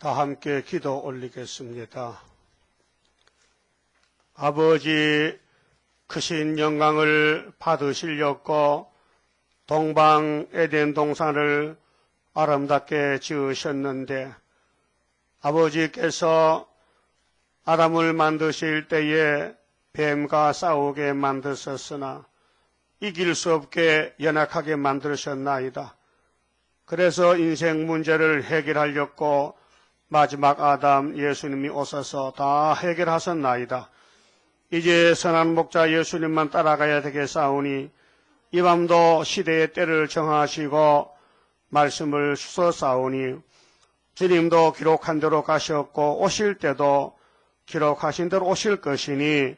다 함께 기도 올리겠습니다. 아버지, 크신 영광을 받으시려고 동방 에덴 동산을 아름답게 지으셨는데 아버지께서 아담을 만드실 때에 뱀과 싸우게 만드셨으나 이길 수 없게 연약하게 만드셨나이다. 그래서 인생 문제를 해결하려고 마지막 아담 예수님이 오셔서 다 해결하셨나이다. 이제 선한 목자 예수님만 따라가야 되겠사오니 이 밤도 시대의 때를 정하시고 말씀을 주셨사오니 주님도 기록한 대로 가셨고 오실 때도 기록하신 대로 오실 것이니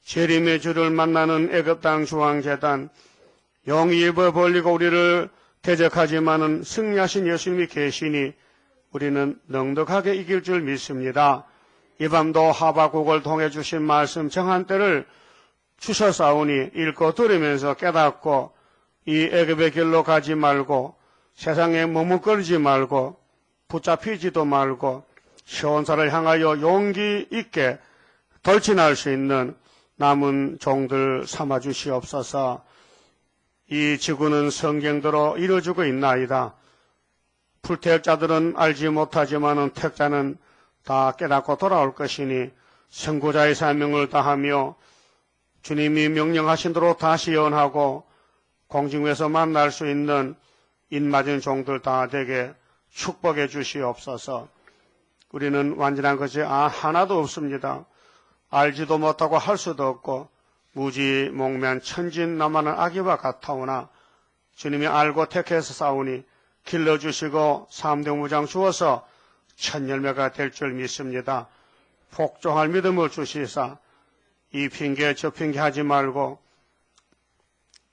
재림의 주를 만나는 애굽 땅 중앙재단 영이 입을 벌리고 우리를 대적하지만은 승리하신 예수님이 계시니 우리는 넉넉하게 이길 줄 믿습니다. 이 밤도 하박국을 통해 주신 말씀 정한 때를 주셨사오니 읽고 들으면서 깨닫고 이 애굽의 길로 가지 말고 세상에 머뭇거리지 말고 붙잡히지도 말고 시온산을 향하여 용기 있게 돌진할 수 있는 남은 종들 삼아 주시옵소서. 이 지구는 성경대로 이루어지고 있나이다. 불택자들은 알지 못하지만은 택자는 다 깨닫고 돌아올 것이니 선구자의 사명을 다하며 주님이 명령하신 대로 다시 예언하고 공중에서 만날 수 있는 인맞은 종들 다 되게 축복해 주시옵소서. 우리는 완전한 것이 하나도 없습니다. 알지도 못하고 할 수도 없고 무지몽매한 천진난만한 아기와 같아오나 주님이 알고 택해서 싸우니 길러주시고 삼대무장 주어서 첫 열매가 될 줄 믿습니다. 복종할 믿음을 주시사 이 핑계 저 핑계 하지 말고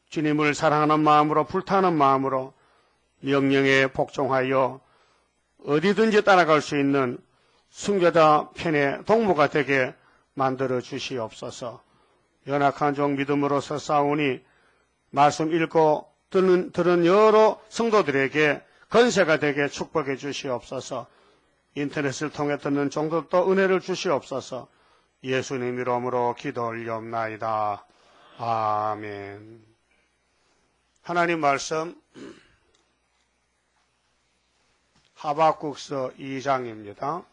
주님을 사랑하는 마음으로 불타는 마음으로 명령에 복종하여 어디든지 따라갈 수 있는 순교자 편의 동무가 되게 만들어 주시옵소서. 연약한 종 믿음으로서 싸우니 말씀 읽고 들은 여러 성도들에게 건세가 되게 축복해 주시옵소서. 인터넷을 통해 듣는 종들도 은혜를 주시옵소서. 예수님 이름으로 기도 올리옵나이다. 아멘. 하나님 말씀 하박국서 2장입니다.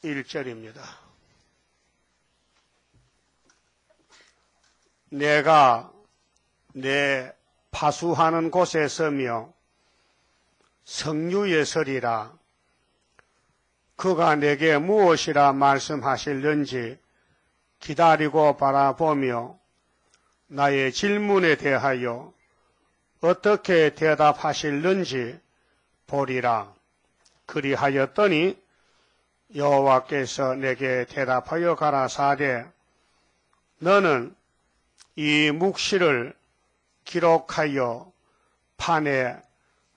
1절입니다. 내가 내 파수하는 곳에 서며 성류에 서리라. 그가 내게 무엇이라 말씀하실는지 기다리고 바라보며 나의 질문에 대하여 어떻게 대답하실는지 보리라. 그리하였더니 여호와께서 내게 대답하여 가라사대 너는 이 묵시를 기록하여 판에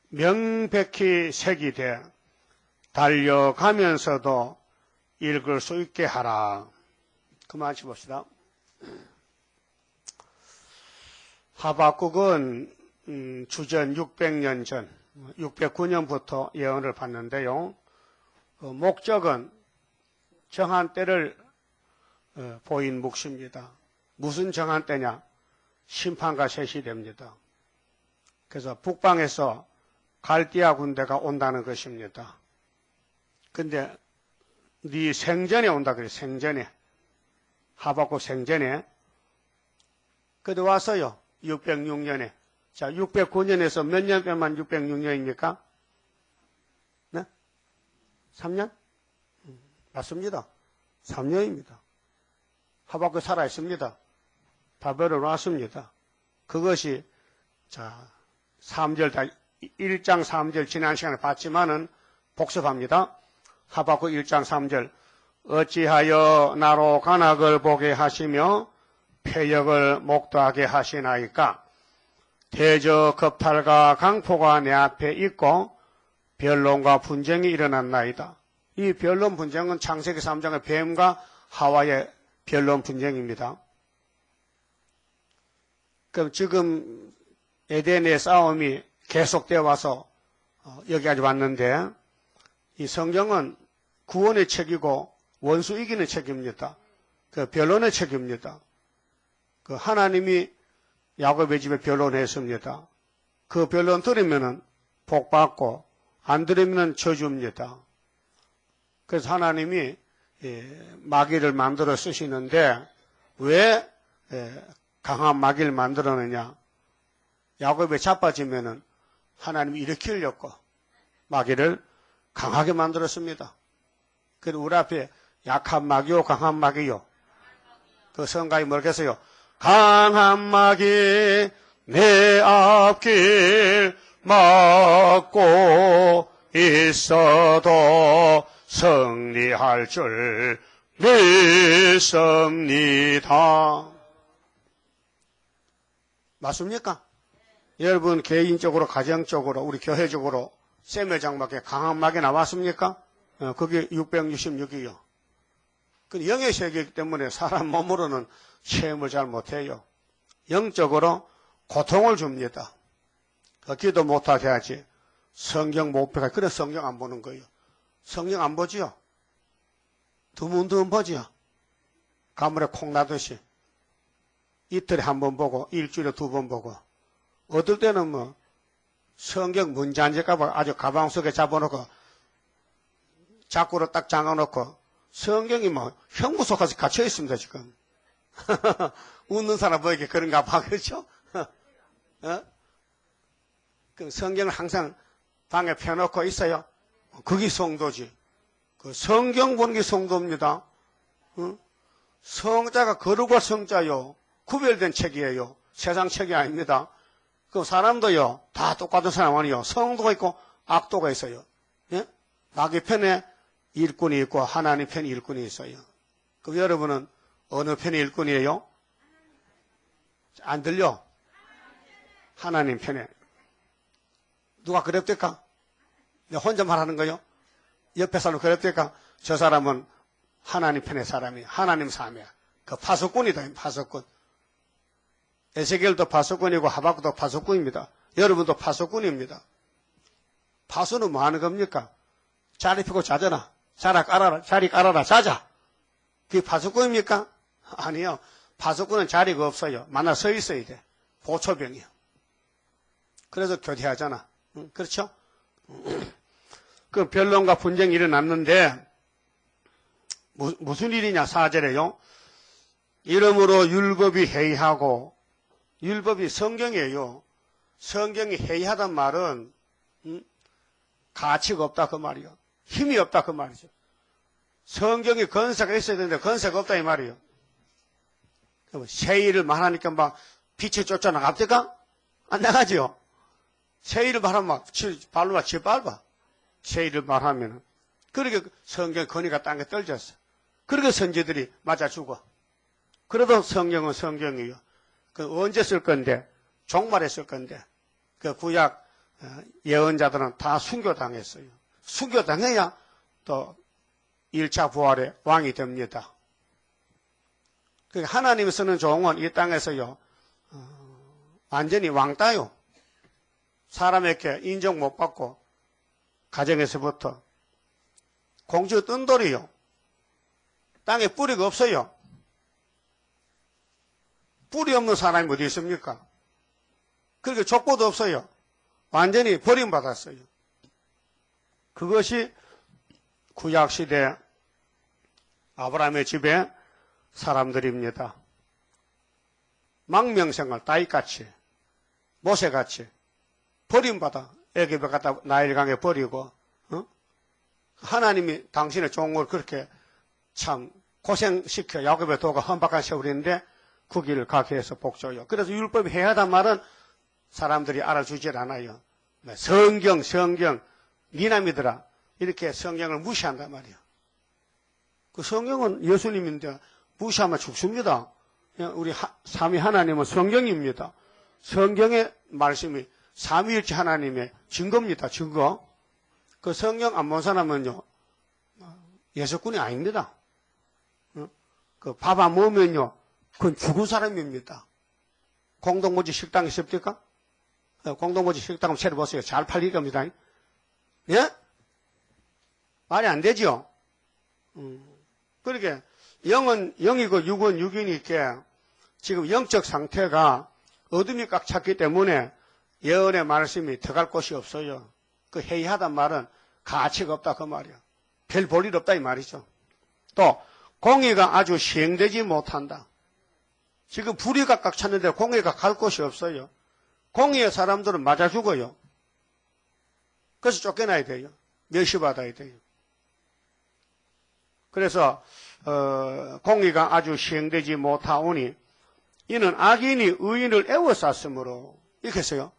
명백히 새기되 달려가면서도 읽을 수 있게 하라. 그만 봅시다. 하박국은 주전 600년 전 609년부터 예언을 받는데요. 목적은 정한 때를 보인 묵시입니다. 무슨 정한 때냐? 심판과 세시됩니다. 그래서 북방에서 갈대아 군대가 온다는 것입니다. 근데 네 생전에 온다 그래. 생전에. 하박국 생전에. 그때 와서요. 606년에. 자, 609년에서 몇 년 빼면 606년입니까? 네? 3년? 맞습니다. 3년입니다. 하박국 살아있습니다. 바벨론 왔습니다. 그것이, 자, 3절, 1장 3절 지난 시간에 봤지만은 복습합니다. 하박국 1장 3절. 어찌하여 나로 간악을 보게 하시며 패역을 목도하게 하시나이까? 대저 겁탈과 강포가 내 앞에 있고 변론과 분쟁이 일어났나이다. 이 변론 분쟁은 창세기 3장의 뱀과 하와의 변론 분쟁입니다. 그럼 지금 에덴의 싸움이 계속되어 와서 여기까지 왔는데 이 성경은 구원의 책이고 원수 이기는 책입니다. 그 변론의 책입니다. 그 하나님이 야곱의 집에 변론했습니다. 그 변론 들으면은 복 받고 안 들으면 저주입니다. 그래서 하나님이 마귀를 만들어 쓰시는데 왜 강한 마귀를 만들었느냐? 야곱이 자빠지면은 하나님이 일으키려고 마귀를 강하게 만들었습니다. 그래서 우리 앞에 약한 마귀요, 강한 마귀요. 그 성가이 뭐겠어요? 강한 마귀 내 앞길 막고 있어도 승리할 줄 믿습니다. 맞습니까? 여러분 개인적으로, 가정적으로, 우리 교회적으로 세매장막에 강한 마귀 나왔습니까? 그게 666이요. 그 영의 세계이기 때문에 사람 몸으로는 체험을 잘 못해요. 영적으로 고통을 줍니다. 기도 못하게 하지. 성경 못 펴가. 그래 성경 안 보는 거예요. 성경 안 보지요? 드문드문 보지요? 가물에 콩 나듯이. 이틀에 한 번 보고 일주일에 2번 보고. 어떨 때는 뭐 성경 문제 안 될까봐 아주 가방 속에 잡아놓고 자꾸로 딱 잠가놓고 성경이 뭐 형부 속까지 갇혀 있습니다 지금. 웃는 사람 보이게 그런가 봐. 그렇죠? 그 성경을 항상 방에 펴놓고 있어요. 그게 성도지. 그 성경 보는 게 성도입니다. 성자가 거룩할 성자요. 구별된 책이에요. 세상 책이 아닙니다. 그 사람도요, 다 똑같은 사람 아니요. 성도가 있고 악도가 있어요. 예? 마귀 편에 일꾼이 있고 하나님 편에 일꾼이 있어요. 그럼 여러분은 어느 편의 일꾼이에요? 안 들려? 하나님 편에. 누가 그랬을까? 내가 혼자 말하는 거요? 옆에 사람 그랬을까? 저 사람은 하나님 편의 사람이야. 하나님 삶이야. 그 파수꾼이다, 파수꾼. 에스겔도 파수꾼이고 하박국도 파수꾼입니다. 여러분도 파수꾼입니다. 파수는 뭐 하는 겁니까? 자리 펴고 자잖아. 자리 깔아라, 자자. 그게 파수꾼입니까? 아니요. 파수꾼은 자리가 없어요. 만나 서 있어야 돼. 보초병이요. 그래서 교대하잖아. 그렇죠? 그 변론과 분쟁이 일어났는데 무슨 일이냐 4절에요. 이러므로 율법이 해이하고 율법이 성경이에요. 성경이 해이하단 말은 가치가 없다 그 말이요. 힘이 없다 그 말이죠. 성경이 건세가 있어야 되는데 건세가 없다 이 말이요. 세일을 말하니까 막 빛이 쫓아나갑니까? 안 나가지요. 세일을 말하면 막 발로 막 짓밟아. 세일을 말하면은. 그렇게 성경 건의가 땅에 떨어졌어. 그렇게 선지들이 맞아 죽어. 그래도 성경은 성경이요. 그 언제 쓸 건데? 종말에 쓸 건데. 그 구약 예언자들은 다 순교당했어요. 순교당해야 또 1차 부활의 왕이 됩니다. 하나님이 쓰는 종은 이 땅에서요, 완전히 왕따요. 사람에게 인정 못 받고, 가정에서부터. 공주 뜬돌이요. 땅에 뿌리가 없어요. 뿌리 없는 사람이 어디 있습니까? 그렇게 족보도 없어요. 완전히 버림받았어요. 그것이 구약시대 아브라함의 집에 사람들입니다. 망명생활, 다윗같이, 모세같이 버림받아 애굽에 갔다 나일강에 버리고 하나님이 당신의 종을 그렇게 참 고생시켜 야곱의 도가 헌박한 세월인데 그 길을 가게 해서 복줘요. 그래서 율법이 해야하단 말은 사람들이 알아주질 않아요. 성경 니남이더라 이렇게 성경을 무시한단 말이에요. 그 성경은 예수님인데 무시하면 죽습니다. 우리 삼위 하나님은 성경입니다. 성경의 말씀이 삼위일체 하나님의 증거입니다. 증거. 그 성경 안 본 사람은요 예수꾼이 아닙니다. 그 밥 안 먹으면요 그건 죽은 사람입니다. 공동묘지 식당 있습니까? 공동묘지 식당 한번 차려보세요. 잘 팔릴 겁니다. 예? 말이 안 되죠? 그러게, 영은 영이고 육은 육이니까 지금 영적 상태가 어둠이 꽉 찼기 때문에 예언의 말씀이 들어갈 곳이 없어요. 그 해이하단 말은 가치가 없다 그 말이야. 별 볼 일 없다 이 말이죠. 또 공의가 아주 시행되지 못한다. 지금 불의가 꽉 찼는데 공의가 갈 곳이 없어요. 공의의 사람들은 맞아 죽어요. 그래서 쫓겨나야 돼요. 멸시받아야 돼요. 그래서 공의가 아주 시행되지 못하오니 이는 악인이 의인을 애워쌌으므로 이렇게 했어요.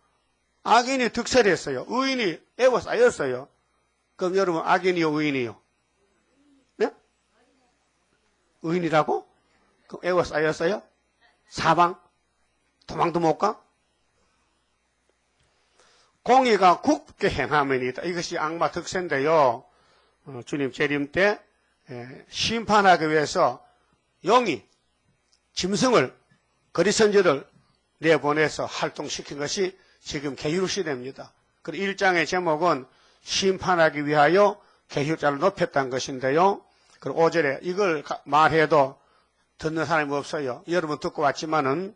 악인이 득세했어요. 의인이 애워싸였어요. 그럼 여러분 악인이요 의인이요? 네? 의인이라고? 그럼 애워싸였어요? 사방? 도망도 못 가? 공의가 굳게 행하면이다. 이것이 악마 득세인데요. 주님 재림 때 심판하기 위해서 영이 짐승을 거리선지를 내보내서 활동시킨 것이 지금 계율 시대입니다. 그리고 1장의 제목은 심판하기 위하여 계율자를 높였다는 것인데요. 그리고 5절에 이걸 말해도 듣는 사람이 없어요. 여러분 듣고 왔지만은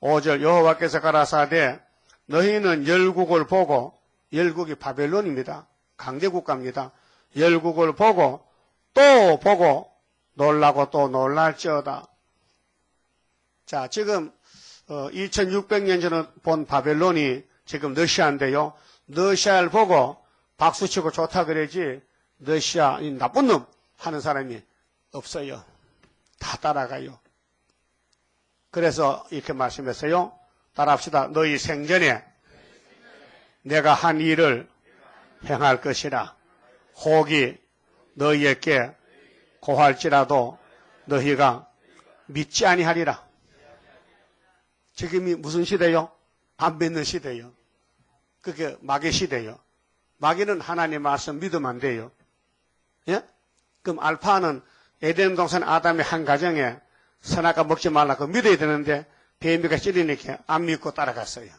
5절 여호와께서 가라사대 너희는 열국을 보고 열국이 바벨론입니다. 강대국가입니다. 열국을 보고 또 보고 놀라고 또 놀랄지어다. 자, 지금 2600년 전에 본 바벨론이 지금 러시아인데요. 러시아를 보고 박수치고 좋다 그러지 러시아 이 나쁜 놈 하는 사람이 없어요. 다 따라가요. 그래서 이렇게 말씀했어요. 따라합시다. 너희 생전에 내가 한 일을 행할 것이라. 혹이 너희에게 고할지라도 너희가 믿지 아니하리라. 지금이 무슨 시대요? 안 믿는 시대요. 그게 마귀 시대요. 마귀는 하나님 말씀 믿으면 안 돼요. 예? 그럼 알파는 에덴 동산 아담의 한 가정에 선악과 먹지 말라고 믿어야 되는데 뱀이가 찌르니까 안 믿고 따라갔어요.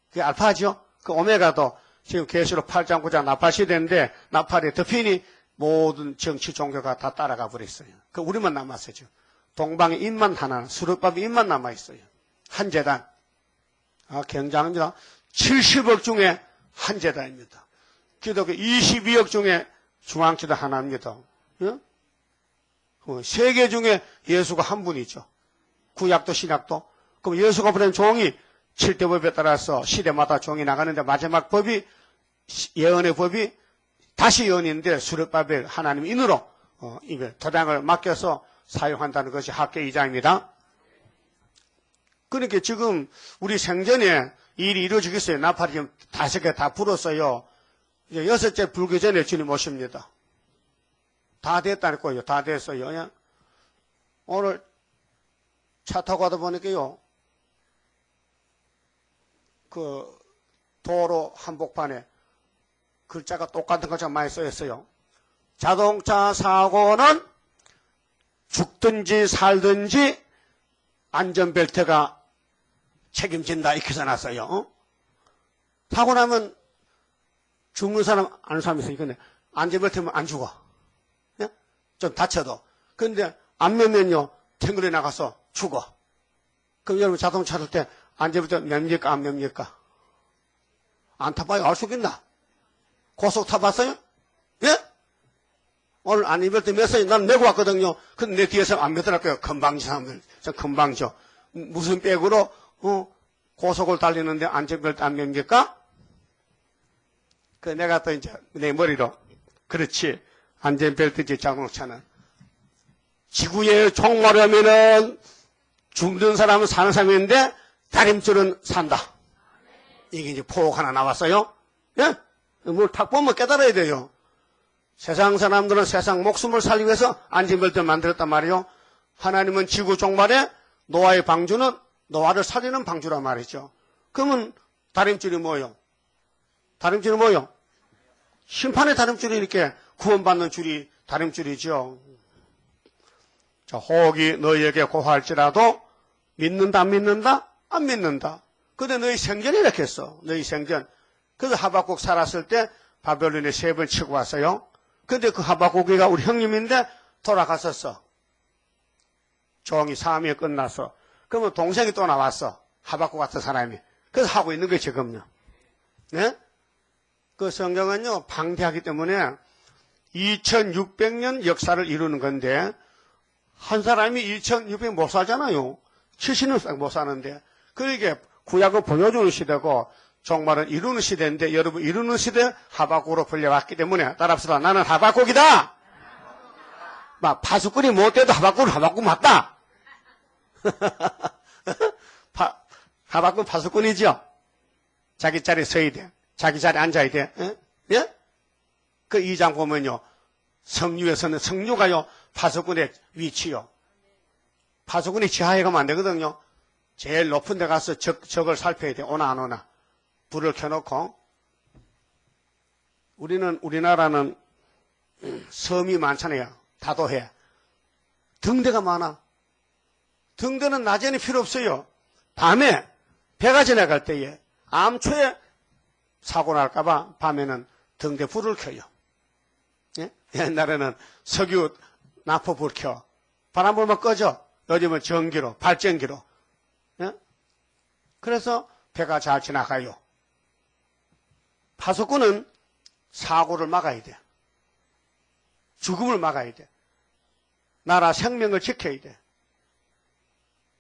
그게 알파죠. 그 오메가도 지금 계시록 8장 9장 나팔 시대인데 나팔에 덮이니 모든 정치 종교가 다 따라가 버렸어요. 그 우리만 남았어요. 동방의 인만 하나, 수르밥의 인만 남아있어요. 한 재단. 경장입니다. 70억 중에 한 재단입니다. 기독교 22억 중에 중앙지도 하나입니다. 예? 세계 중에 예수가 한 분이죠. 구약도 신약도. 그럼 예수가 보낸 종이 7대 법에 따라서 시대마다 종이 나가는데 마지막 법이 예언의 법이 다시 예언인데 수르바벨 하나님 인으로 도장을 맡겨서 사용한다는 것이 학계 2장입니다. 그러니까 지금 우리 생전에 일이 이루어지겠어요. 나팔이 지금 5개 다 불었어요. 이제 6째 불기 전에 주님 오십니다. 다 됐다는 거예요. 다 됐어요. 오늘 차 타고 가다 보니까요. 그 도로 한복판에 글자가 똑같은 것처럼 많이 써있어요. 자동차 사고는 죽든지 살든지 안전벨트가 책임진다 이렇게 써놨어요. 사고 나면 죽는 사람 아는 사람이 있으니까 안전벨트면 안 죽어. 예? 좀 다쳐도. 그런데 안 매면요 탱글에 나가서 죽어. 그럼 여러분 자동차 탈 때 안전벨트 맵니까 안 맵니까? 안 타봐요. 알 수 있겠나? 고속 타봤어요? 예? 오늘 안전벨트 맸어요. 난 메고 왔거든요. 근데 내 뒤에서 안 매더라고요. 금방지 사람들. 저 금방죠. 무슨 백으로 고속을 달리는데 안전벨트 안 맵니까? 그 내가 또 이제 내 머리로 그렇지 안전벨트지 자동차는 지구의 종말하면은 죽는 사람은 사는 사람인데 다림줄은 산다. 이게 이제 포옥 하나 나왔어요. 예? 뭘 탁 보면 깨달아야 돼요. 세상 사람들은 세상 목숨을 살리기 위해서 안전벨트를 만들었단 말이에요. 하나님은 지구 종말에 노아의 방주는 노아를 살리는 방주란 말이죠. 그러면 다림줄이 뭐예요? 다림줄이 뭐예요? 심판의 다림줄이 이렇게 구원받는 줄이 다림줄이죠. 자, 혹이 너희에게 고할지라도 믿는다 안 믿는다? 안 안 믿는다. 근데 너희 생전에 이렇게 했어. 너희 생전. 그래서 하박국 살았을 때 바벨론에 3번 치고 왔어요. 근데 그 하박국이가 우리 형님인데 돌아갔었어. 종이 사함이 끝났어. 그러면 동생이 또 나왔어. 하박국 같은 사람이. 그래서 하고 있는 거예요, 지금요. 네? 그 성경은요, 방대하기 때문에 2600년 역사를 이루는 건데, 한 사람이 2600년 못 살잖아요. 70년 못 사는데. 그러니까 구약을 보여주는 시대고, 종말은 이루는 시대인데, 여러분 이루는 시대 하박국으로 불려왔기 때문에, 따라합시다. 나는 하박국이다! 막, 파수꾼이 못돼도 하박국 맞다! 하박국 파수꾼이죠? 자기 자리에 서야 돼. 자기 자리에 앉아야 돼. 예? 그 2장 보면요. 성류에서는 성류가요. 파수꾼의 위치요. 파수꾼이 지하에 가면 안 되거든요. 제일 높은 데 가서 적을 살펴야 돼. 오나 안 오나. 불을 켜놓고. 우리나라는 섬이 많잖아요. 다도해. 등대가 많아. 등대는 낮에는 필요 없어요. 밤에 배가 지나갈 때에 암초에 사고 날까봐 밤에는 등대 불을 켜요. 예? 옛날에는 석유 나포 불 켜. 바람 불면 꺼져. 요즘은 전기로, 발전기로. 예? 그래서 배가 잘 지나가요. 파수꾼은 사고를 막아야 돼. 죽음을 막아야 돼. 나라 생명을 지켜야 돼.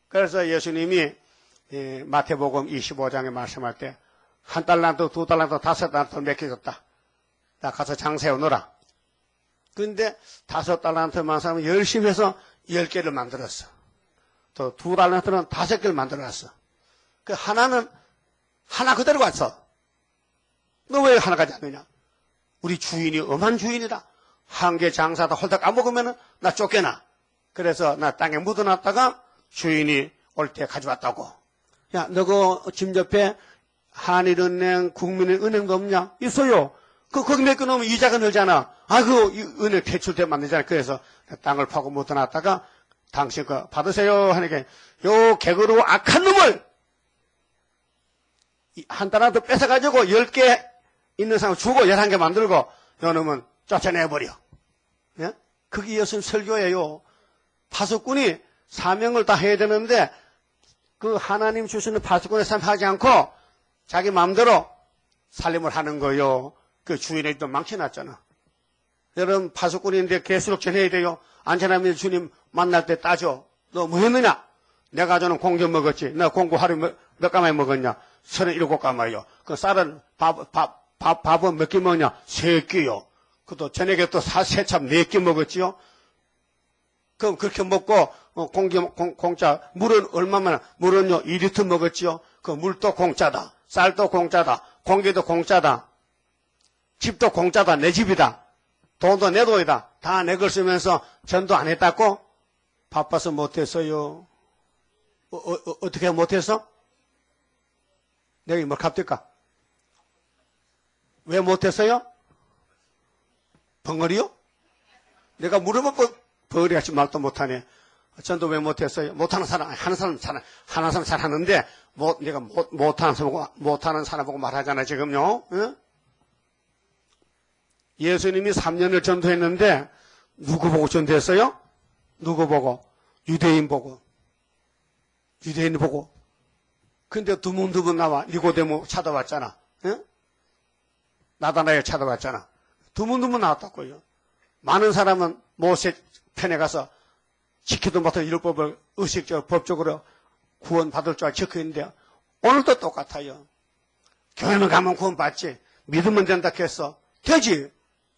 그래서 예수님이 마태복음 25장에 말씀할 때 1달란트, 2달란트, 5달란트 맡겨줬다. 나 가서 장사해 오너라. 그런데 5달란트만 사면 열심히 해서 10개를 만들었어. 또 2달란트는 5개를 만들어놨어. 그 하나는 하나 그대로 왔어. 너 왜 하나 가지 않느냐? 우리 주인이 엄한 주인이다. 한 개 장사다 홀딱 까먹으면 나 쫓겨나. 그래서 나 땅에 묻어놨다가 주인이 올 때 가져왔다고. 야, 너거 집 옆에 한일은행, 국민은행도 없냐? 있어요. 거기 맡겨놓으면 이자가 늘잖아. 그 은행 대출대 만들잖아. 그래서 땅을 파고 묻어놨다가 당신 거 받으세요 하니까 요 개그로 악한 놈을 한 달라도 뺏어가지고 10개 있는 사람 주고 11개 만들고 요 놈은 쫓아내버려. 예? 그게 예수님 설교예요. 파수꾼이 사명을 다 해야 되는데 그 하나님 주시는 파수꾼의 삶 하지 않고 자기 마음대로 살림을 하는 거요. 그 주인이 또 망쳐놨잖아. 여러분 파수꾼인데 계속 전해야 돼요. 안 전하면 주님 만날 때 따져. 너 뭐 했느냐? 내가 저는 공기 먹었지. 나 공기 하루 몇 가마에 먹었냐? 37가마요. 그 쌀은 밥은 몇 개 먹냐? 3끼요. 그것도 저녁에 또 새참 4끼 먹었지요. 그럼 그렇게 먹고 공짜 물은 얼마만 물은요 2리터 먹었지요. 그 물도 공짜다. 쌀도 공짜다. 공기도 공짜다. 집도 공짜다. 내 집이다. 돈도 내 돈이다. 다 내 걸 쓰면서 전도 안 했다고? 바빠서 못했어요. 어떻게 못했어? 내가 뭘 갚을까? 왜 못했어요? 벙어리요? 내가 물으면 벙어리같이 말도 못하네. 전도 왜 못했어요? 못하는 사람, 하는 사람 잘하는데, 내가 못하는 사람 보고 말하잖아, 지금요. 응? 예수님이 3년을 전도했는데, 누구 보고 전도했어요? 누구 보고? 유대인 보고. 유대인 보고. 근데 드문드문 나와. 니고데모 찾아왔잖아. 응? 나다나엘 찾아왔잖아. 드문드문 나왔다고요. 많은 사람은 모세 편에 가서 지키도 못한 율법을 의식적으로 법적으로 구원받을 줄 알고 지켰는데 오늘도 똑같아요. 교회는 가면 구원받지. 믿으면 된다 했어. 되지.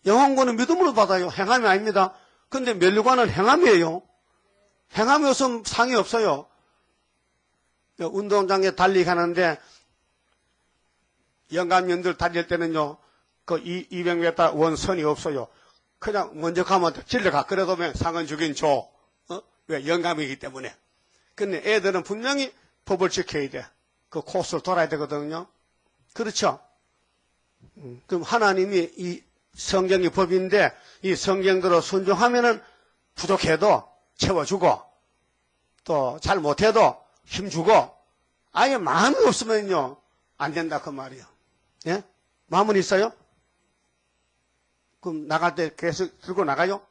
영혼구원은 믿음으로 받아요. 행함이 아닙니다. 근데 면류관은 행함이에요. 행함이 없으면 상이 없어요. 운동장에 달리기 하는데 영감년들 달릴 때는요. 그 200m 원선이 없어요. 그냥 먼저 가면 질러가. 그래도 상은 주긴 줘. 왜? 영감이기 때문에. 근데 애들은 분명히 법을 지켜야 돼. 그 코스를 돌아야 되거든요. 그렇죠? 그럼 하나님이 이 성경이 법인데 이 성경대로 순종하면은 부족해도 채워주고 또 잘 못해도 힘주고 아예 마음이 없으면요, 안 된다, 그 말이요. 예? 마음은 있어요? 그럼 나갈 때 계속 들고 나가요?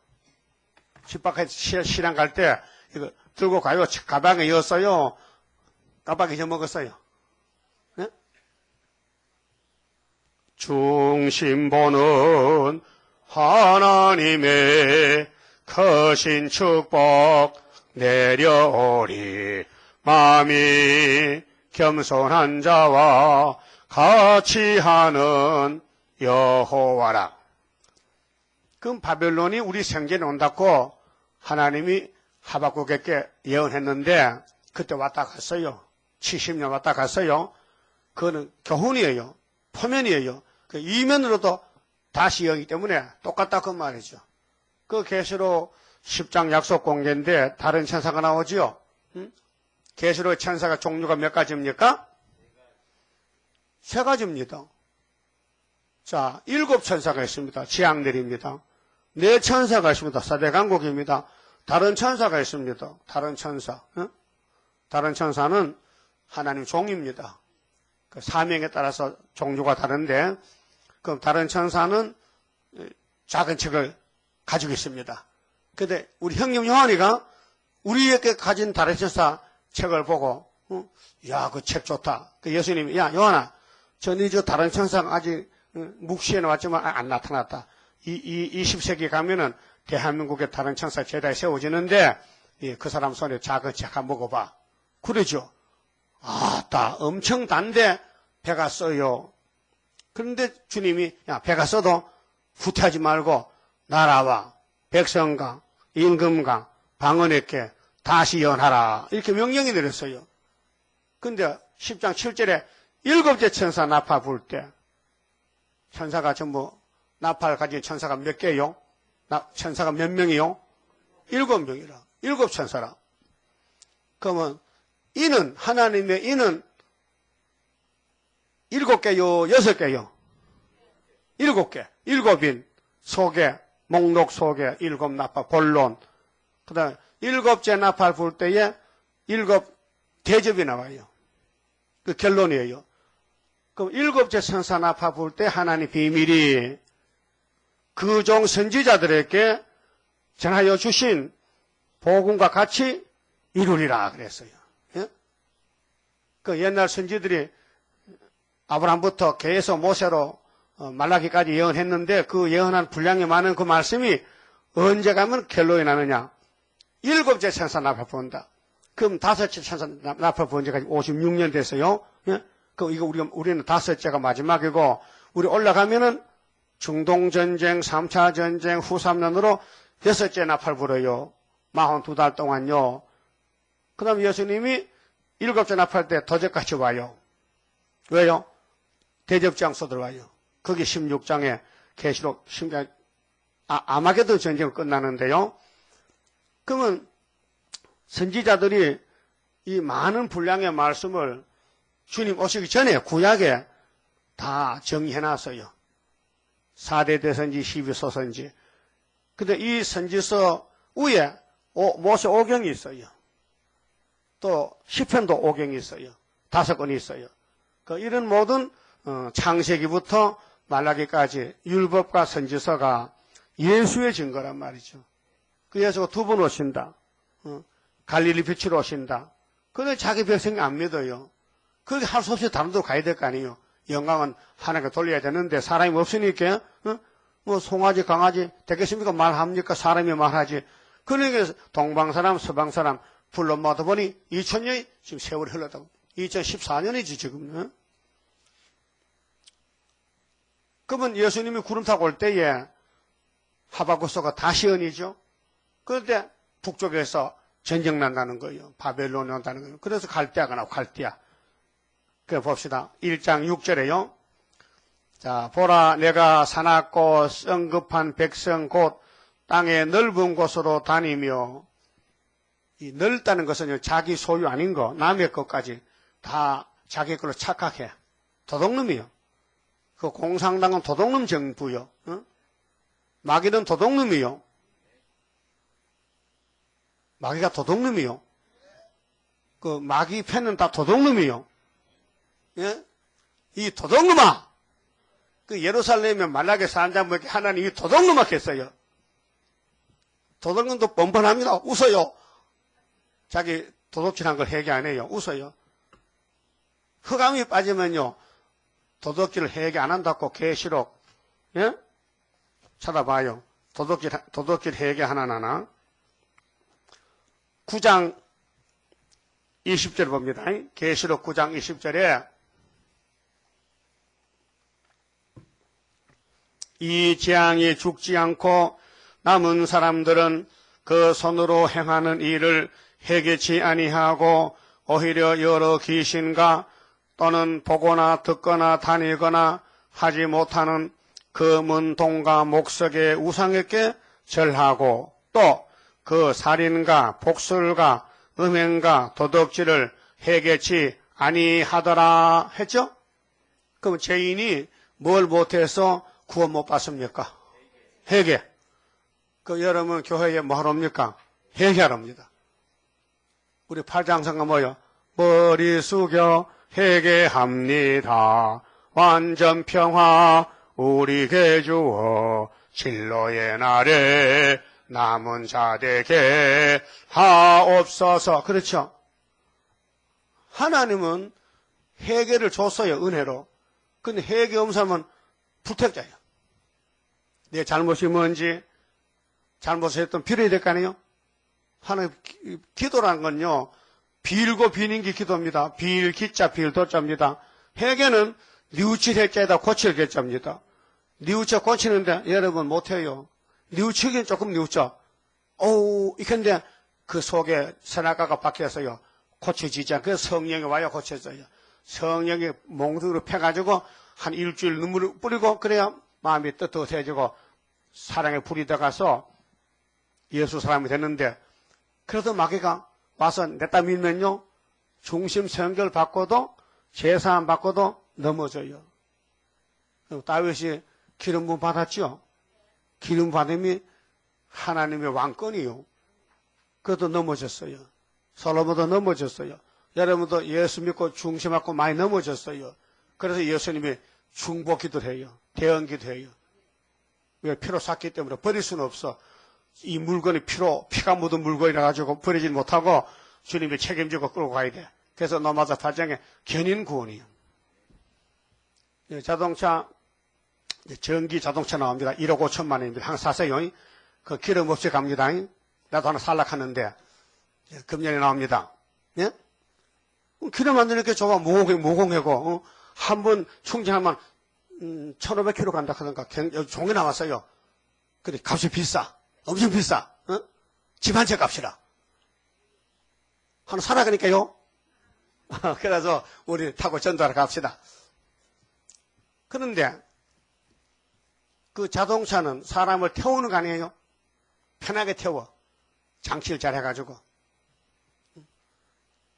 집 밖에 시장 갈 때 이거 들고 가요? 가방에 넣었어요? 가방에 잊어먹었어요? 예? 중심보는 하나님의 크신 축복 내려오리. 마음이 겸손한 자와 같이 하는 여호와라. 그럼 바벨론이 우리 생전에 온다고 하나님이 하박국에게 예언했는데 그때 왔다 갔어요. 70년 왔다 갔어요. 그거는 교훈이에요. 포면이에요. 그 이면으로도 다시 여기 때문에 똑같다 그 말이죠. 그 계시록 10장 약속 공개인데 다른 천사가 나오지요. 계시록 천사가 종류가 몇 가지입니까? 세 가지입니다. 자, 7 천사가 있습니다. 지향들입니다. 4 천사가 있습니다. 사대강국입니다. 다른 천사가 있습니다. 다른 천사. 다른 천사는 하나님 종입니다. 그 사명에 따라서 종류가 다른데, 그럼 다른 천사는 작은 책을 가지고 있습니다. 근데 우리 형님 요한이가 우리에게 가진 다른 천사 책을 보고, 야, 그 책 좋다. 그 예수님이, 야, 요한아, 전에 저 다른 천사가 아직 묵시해 나왔지만 안 나타났다. 20세기 가면은 대한민국의 다른 천사 제다에 세워지는데, 그 사람 손에 작은 책 한번 먹어봐. 그러죠. 아따, 엄청 단데 배가 써요. 그런데 주님이, 야, 배가 써도 후퇴하지 말고 나라와 백성과 임금과 방언에게 다시 연하라. 이렇게 명령이 내렸어요. 근데 10장 7절에 7째 천사 나팔 불 때, 천사가 전부, 나팔 가진 천사가 몇 개요? 천사가 몇 명이요? 7명이라. 7 천사라. 그러면 이는, 하나님의 이는 7개요? 6개요? 7개. 7인 소개, 목록 소개, 7 나팔, 본론. 그 다음에 7째 나팔 불 때에 7 대접이 나와요. 그 결론이에요. 그럼 7째 천사 나팔 불 때 하나님 비밀이 그 종 선지자들에게 전하여 주신 복음과 같이 이루리라 그랬어요. 예? 그 옛날 선지들이 아브라함부터 계속 모세로 말라기까지 예언했는데 그 예언한 분량이 많은 그 말씀이 언제 가면 결론이 나느냐. 7째 천사 나팔 부은다. 그럼 5째 천사 나팔 부은 지가 56년 됐어요. 예? 그 이거 우리는 5째가 마지막이고 우리 올라가면은 중동전쟁, 3차 전쟁 후 3년으로 6째 나팔 불어요. 42달 동안요. 그 다음 예수님이 7째 나팔 때 도적같이 와요. 왜요? 대접장소 들어와요. 거기 16장에 계시록 10장 아마게도 전쟁을 끝나는데요. 그러면 선지자들이 이 많은 분량의 말씀을 주님 오시기 전에 구약에 다 정리해놨어요. 4대 대선지, 12소선지. 근데 이 선지서 위에 모세 오경이 있어요. 또 시편도 오경이 있어요. 5권이 있어요. 이런 모든 창세기부터 말라기까지 율법과 선지서가 예수의 증거란 말이죠. 그 예수가 2번 오신다. 갈릴리 빛으로 오신다. 그런데 자기 백성이 안 믿어요. 그렇게 할 수 없이 다른 데로 가야 될 거 아니에요. 영광은 하나님께 돌려야 되는데 사람이 없으니까 뭐 송아지 강아지 되겠습니까? 말합니까? 사람이 말하지. 그러니까 동방사람 서방사람 불러 모아보니 2000년이 지금 세월이 흘렀다고. 2014년이지 지금. 그러면 예수님이 구름 타고 올 때에 하박국서가 다시 언이죠. 그런데 북쪽에서 전쟁 난다는 거예요. 바벨론이 온다는 거예요. 그래서 갈대아가 나오고 갈대아. 그래 봅시다. 1장 6절에요. 자, 보라 내가 사납고 성급한 백성 곧 땅의 넓은 곳으로 다니며 이 넓다는 것은 자기 소유 아닌 거 남의 것까지 다 자기 걸로 착각해. 도둑놈이요. 그 공산당은 도둑놈 정부요. 마귀는 도둑놈이요. 마귀가 도둑놈이요. 그 마귀 패는 다 도둑놈이요. 예? 이 도둑놈아! 그 예루살렘에 만약에 사람들에게 하나님이 도둑놈아 했어요. 도둑놈도 뻔뻔합니다. 웃어요. 자기 도둑질한 걸 회개 안 해요. 웃어요. 흑암이 빠지면요. 도둑질을 회개 안 한다고 계시록, 예? 찾아봐요. 도둑질 회개 하나하나. 9장 20절 봅니다. 계시록 9장 20절에 이 재앙이 죽지 않고 남은 사람들은 그 손으로 행하는 일을 회개치 아니하고 오히려 여러 귀신과 또는 보거나 듣거나 다니거나 하지 못하는 금은동과 목석의 우상에게 절하고 또 그 살인과 복술과 음행과 도둑질을 회개치 아니하더라 했죠? 그럼 죄인이 뭘 못해서 구원 못 받습니까? 회개. 그 여러분 교회에 뭐 하러 옵니까? 회개하랍니다. 우리 팔장성가 뭐요? 머리 숙여 회개합니다. 완전 평화 우리에게 주어 진로의 날에 남은 자되게 하옵소서. 그렇죠? 하나님은 회개를 줬어요. 은혜로. 근데 회개 없는 사람은 불택자예요. 내 잘못이 뭔지 잘못을 했던 빌어야 될 거 아니에요? 하나님 기도라는 건요. 빌고 비는 게 기도입니다. 빌 기자 빌 도자입니다. 회개는 뉘우칠 해자에다 고칠 개자입니다. 뉘우쳐 고치는데 여러분 못해요. 뉘우치긴 조금 뉘우쳐. 이건데 그 속에 선악과가 박혀서요. 고쳐지지 않고 성령이 와야 고쳐져요. 성령이 몽둥이로 패가지고 한 일주일 눈물을 뿌리고 그래야 마음이 뜨뜻해지고 사랑의 불이 들어가서 예수 사람이 됐는데 그래도 마귀가 와서 냈다 밀면요. 중심 선결 받고도 제사함 받고도 넘어져요. 다윗이 기름 부음 받았죠. 기름 받음이 하나님의 왕권이요. 그래도 넘어졌어요. 솔로몬도 넘어졌어요. 여러분도 예수 믿고 중심 받고 많이 넘어졌어요. 그래서 예수님이 중보기도 해요. 대언기도 해요. 왜? 피로 샀기 때문에 버릴 수는 없어. 이 물건이 피가 묻은 물건이라 가지고 버리지 못하고 주님이 책임지고 끌고 가야 돼. 그래서 노마자 8장에 견인 구원이에요. 자동차, 전기 자동차 나옵니다. 1억 5천만 원입니다. 항상 사세요. 그 기름 없이 갑니다. 나도 하나 살락하는데 금년에 나옵니다. 예? 기름 안 넣으니까 저거 무공해고 한 번 충전하면 1,500km 간다 하던가 종이 나왔어요. 근데 값이 비싸. 엄청 비싸. 집 한 채 값이라. 하나 살아가니까요. 그래서 우리 타고 전도하러 갑시다. 그런데 그 자동차는 사람을 태우는 거 아니에요? 편하게 태워. 장치를 잘 해가지고.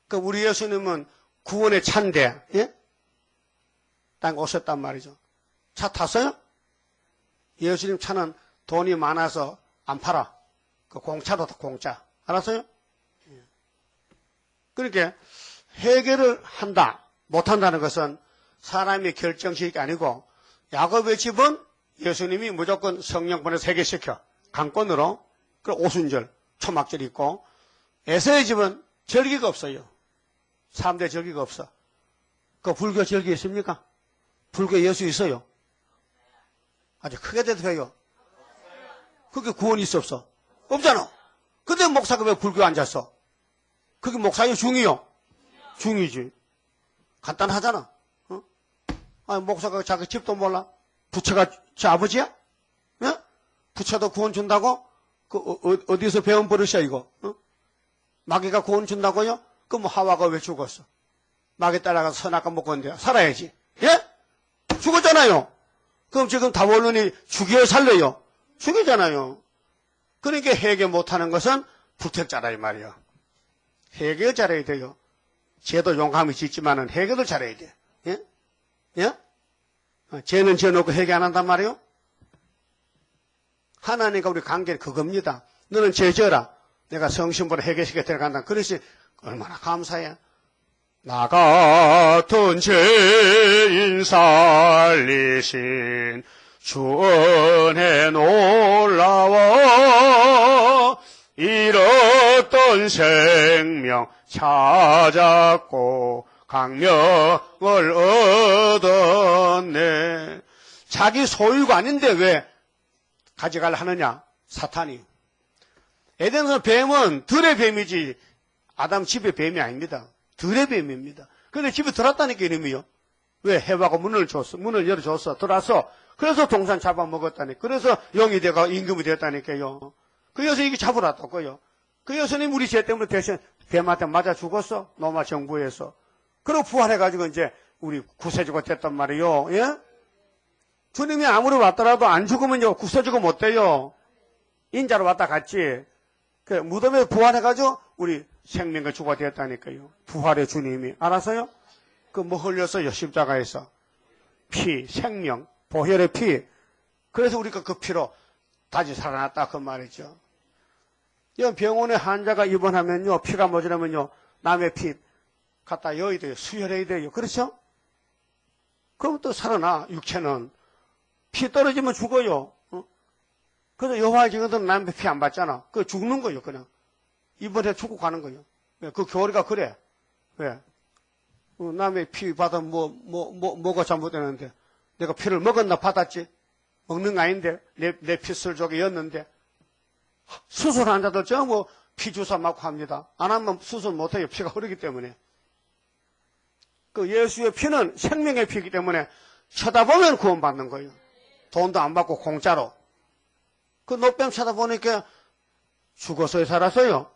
그 우리 예수님은 구원의 차인데, 예? 땅 오셨단 말이죠. 차 탔어요? 예수님 차는 돈이 많아서 안 팔아. 그 공짜도 공짜. 알았어요? 그러니까 회개를 한다, 못한다는 것은 사람이 결정식이 아니고 야곱의 집은 예수님이 무조건 성령 보내서 회개시켜. 강권으로. 그 오순절, 초막절 있고 에서의 집은 절기가 없어요. 3대 절기가 없어. 그 불교 절기 있습니까? 불교 예수 있어요. 아주 크게 대답해요. 그게 구원이 있어 없어? 없잖아. 근데 목사가 왜 불교에 앉았어? 그게 목사의 중이요? 중이지. 간단하잖아. 아니, 목사가 자기 집도 몰라? 부처가 제 아버지야? 예? 부처도 구원 준다고? 어디서 배운 버릇이야, 이거? 마귀가 구원 준다고요? 그럼 하와가 왜 죽었어? 마귀 따라가서 선악과 먹고 있는데 살아야지. 예? 죽었잖아요. 그럼 지금 다원론이 죽여 살려요? 죽이잖아요. 그러니까 회개 못하는 것은 불택자라 이 말이야. 회개 잘해야 돼요. 죄도 용감히 짓지만은 회개도 잘해야 돼. 예? 예? 죄는 지어놓고 회개 안 한단 말이에요? 하나님과 우리 관계는 그겁니다. 너는 죄 지어라. 내가 성신보라 회개시켜 들어간다. 그것이 얼마나 감사해. 나 같은 죄인 살리신 주 은혜 놀라워 잃었던 생명 찾았고 강명을 얻었네. 자기 소유가 아닌데 왜 가져가려 하느냐? 사탄이. 에덴에서 뱀은 들의 뱀이지 아담 집의 뱀이 아닙니다. 들의 뱀입니다. 그런데 집에 들어왔다니까 이놈이요. 왜? 해와가 문을 열어줬어. 들어와서 그래서 동산 잡아먹었다니. 그래서 영이 되가 임금이 되었다니까요. 그 여서 이게 잡으러 왔다고요. 그 여선님 우리 죄 때문에 대신 뱀한테 맞아 죽었어. 로마 정부에서. 그리고 부활해가지고 이제 우리 구세주가 됐단 말이요. 예? 주님이 아무리 왔더라도 안 죽으면요. 구세주가 못 돼요. 인자로 왔다 갔지. 그 무덤에 부활해가지고 우리 생명과 주가 되었다니까요. 부활의 주님이. 알았어요? 그 뭐 흘렸어요? 십자가에서. 피, 생명, 보혈의 피. 그래서 우리가 그 피로 다시 살아났다 그 말이죠. 이 병원에 환자가 입원하면요. 피가 모자라면요. 남의 피 갖다 여야 돼요. 수혈해야 돼요. 그렇죠? 그럼 또 살아나. 육체는. 피 떨어지면 죽어요. 그래서 여호와의 증인들은 남의 피 안 받잖아. 그 죽는 거예요. 그냥. 입원해 죽고 가는 거예요. 그 교리가 그래. 왜? 남의 피 받으면 뭐가 잘못되는데. 내가 피를 먹었나 받았지? 먹는 거 아닌데. 내 피슬족이었는데. 수술 환자들 전부 피 주사 맞고 합니다. 안 하면 수술 못해요. 피가 흐르기 때문에. 그 예수의 피는 생명의 피이기 때문에 쳐다보면 구원받는 거예요. 돈도 안 받고 공짜로. 그 노뱀 쳐다보니까 죽어서 살았어요.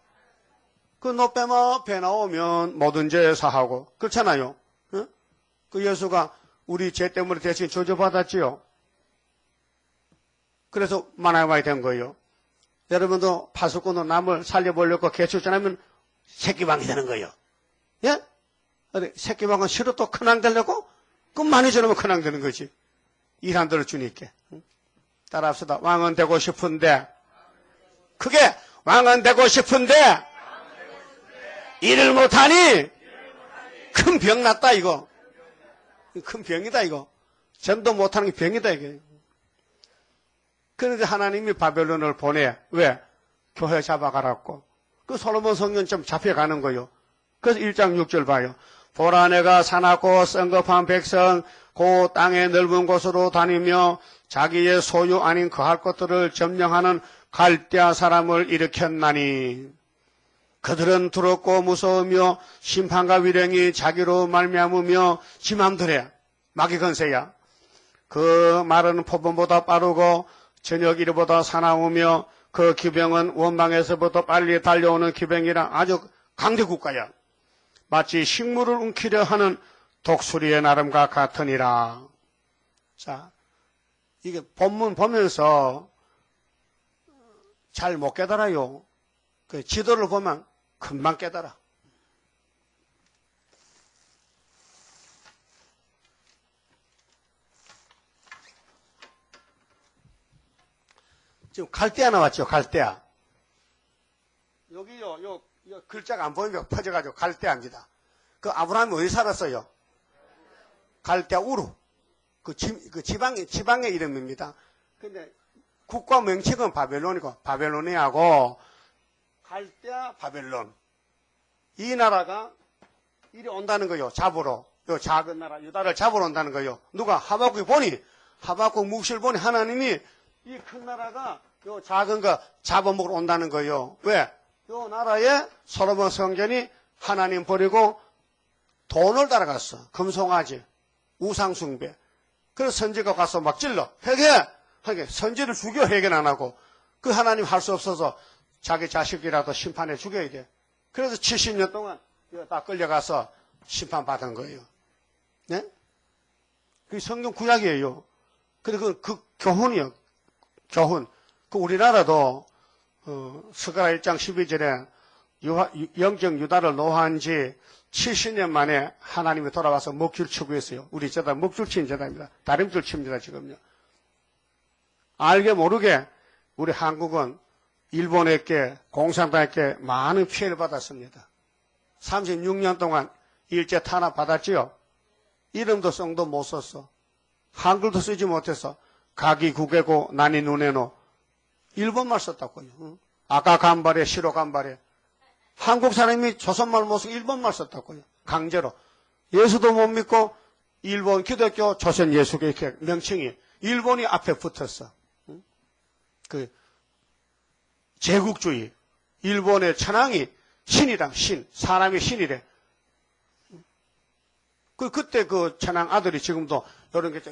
그 노뱀아 배 나오면 모든 죄 사하고. 그렇잖아요. 응? 그 예수가 우리 죄 때문에 대신 저주받았지요. 그래서 만화가이 된 거예요. 여러분도 파수꾼도 남을 살려보려고 개출전하면 새끼방이 되는 거예요. 예? 새끼방은 싫어 또 큰왕 되려고? 그럼 많이 저러면 큰왕 되는 거지. 일 안 들어주니까. 따라합시다. 왕은 되고 싶은데, 크게 왕은 되고 싶은데, 일을 못하니, 큰 병 났다, 이거. 큰 병이다, 이거. 전도 못하는 게 병이다, 이게. 그런데 하나님이 바벨론을 보내. 왜? 교회 잡아가라고. 그 솔로몬 성전쯤 잡혀가는 거요. 그래서 1장 6절 봐요. 보라 내가 사납고 성급한 백성 그 땅의 넓은 곳으로 다니며 자기의 소유 아닌 거할 것들을 점령하는 갈대아 사람을 일으켰나니 그들은 두렵고 무서우며 심판과 위령이 자기로 말미암으며 지 맘대로 마귀 건세야. 그 말은 포범보다 빠르고 저녁 이르보다 사나우며 그 기병은 원방에서부터 빨리 달려오는 기병이라 아주 강대 국가야. 마치 식물을 움키려 하는 독수리의 나름과 같으니라. 자, 이게 본문 보면서 잘 못 깨달아요. 그 지도를 보면 금방 깨달아. 지금 갈대아 나왔죠, 갈대아. 여기요, 요 글자가 안 보이면 퍼져가지고 갈대아입니다. 그 아브라함이 어디 살았어요? 갈대아 우루. 그 지방의 이름입니다. 근데 국가 명칭은 바벨론이고, 바벨로니아고, 갈대아 바벨론. 이 나라가 이리 온다는 거요, 잡으러. 요 작은 나라, 유다를 잡으러 온다는 거요. 누가? 하박국이 보니, 하박국 묵시를 보니 하나님이 이 큰 나라가 요 작은 거 잡아먹으러 온다는 거요. 왜? 요 나라에 솔로몬 성전이 하나님 버리고 돈을 따라갔어. 금송아지, 우상숭배. 그래서 선지가 가서 막 찔러. 회개! 선지를 죽여, 회개는 안 하고. 그 하나님 할 수 없어서 자기 자식이라도 심판해 죽여야 돼. 그래서 70년 동안 다 끌려가서 심판받은 거예요. 네? 그게 성경 구약이에요. 그리고 그 교훈이요. 교훈. 그 우리나라도 스가랴 1장 12절에 영적 유다를 노한 지 70년 만에 하나님이 돌아와서 목줄 치고 있어요. 우리 제다 목줄 치는 제다입니다. 다림줄 칩니다, 지금요. 알게 모르게 우리 한국은 일본에게 공산당에게 많은 피해를 받았습니다. 36년 동안 일제 탄압 받았지요. 이름도 성도 못 썼어. 한글도 쓰지 못했어. 가기 구개고 난이 눈에노. 일본말 썼다고요. 응? 아까 간발에 시로 간발에. 한국 사람이 조선말 못 쓰고 일본말 썼다고요. 강제로. 예수도 못 믿고 일본 기독교 조선 예수교 이렇게 명칭이 일본이 앞에 붙었어. 응? 그 제국주의. 일본의 천황이 신이랑 신. 사람이 신이래. 그때 그 천황 아들이 지금도 이런 게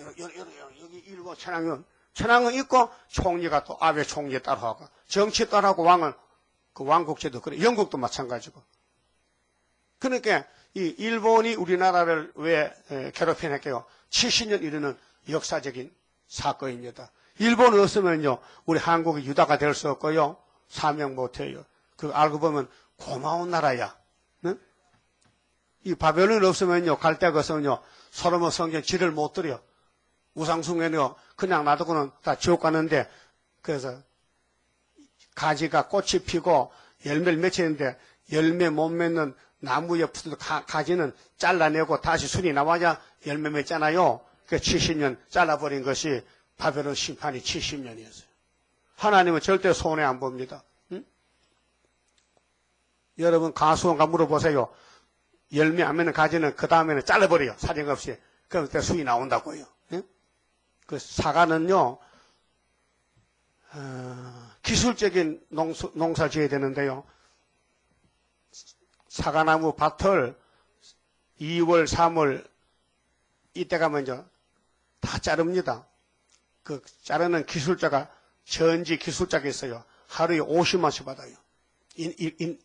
여기 일본 천황은 있고 총리가 또 아베 총리에 따라하고 정치 따라하고 왕은 그 왕국제도 그래. 영국도 마찬가지고. 그러니까 이 일본이 우리나라를 왜 괴롭혀냈게요? 70년 이르는 역사적인 사건입니다. 일본이 없으면요 우리 한국이 유다가 될 수 없고요 사명 못해요. 그 알고 보면 고마운 나라야. 네? 이 바벨론이 없으면요 갈 데가 없으면요 솔로몬 성전 지를 못 들여. 우상숭배는요 그냥 놔두고는 다 지옥 가는데 그래서 가지가 꽃이 피고 열매를 맺히는데 열매 못 맺는 나무에 붙은 가지는 잘라내고 다시 순이 나와야 열매 맺잖아요. 그 70년 잘라버린 것이 바벨론 심판이 70년이었어요. 하나님은 절대 손해 안 봅니다. 응? 여러분 가수원가 물어보세요. 열매 안 맺는 가지는 그 다음에는 잘라버려요. 사정없이. 그럼 그때 순이 나온다고요. 응? 그 사과는요. 기술적인 농사 지어야 되는데요. 사과나무 밭을 2월, 3월 이때 가면요 다 자릅니다. 그 자르는 기술자가 전지 기술자가 있어요. 하루에 50만씩 받아요.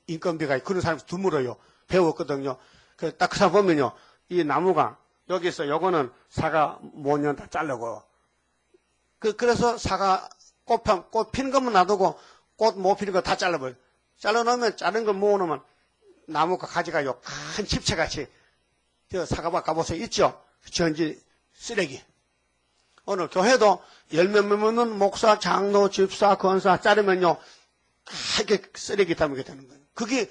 인건비가 그런 사람이 드물어요. 배웠거든요. 딱 그 사람 보면요 이 나무가 여기 있어. 요거는 사과 모년 다 자르고 그래서 사과 꽃 피는 것만 놔두고 꽃 못 피는 거 다 잘라버려. 잘라놓으면 자른 걸 모으면 나무가 가지가요 큰 집채같이 저 사과밭 가보세요. 있죠? 전지 쓰레기. 오늘 교회도 열몇 맺는 목사, 장로, 집사, 권사 자르면요 이렇게 쓰레기 담게 되는 거예요. 그게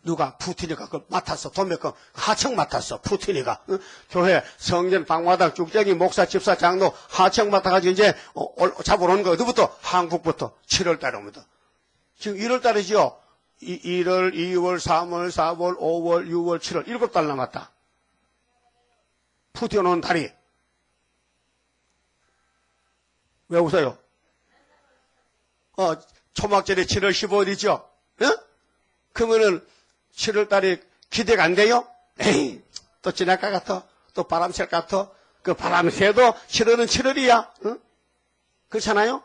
누가 푸틴이가 그걸 맡았어. 도매금 하청 맡았어. 푸틴이가 교회 성전 방마당 쭉저기 목사, 집사, 장로 하청 맡아가지고 이제 잡으러 오는 거예요. 누구부터? 한국부터 7월 달에 옵니다. 지금 1월 달이죠. 1월, 2월, 3월, 4월, 5월, 6월, 7월 7달 남았다. 푸틴 오는 달이. 왜 웃어요? 초막절이 7월 15일이죠. 예? 그러면은 7월 달에 기대가 안 돼요? 에이, 또 지날 것 같아. 또 바람 쐴 것 같아. 그 바람 새도 7월은 7월이야. 응? 그렇잖아요?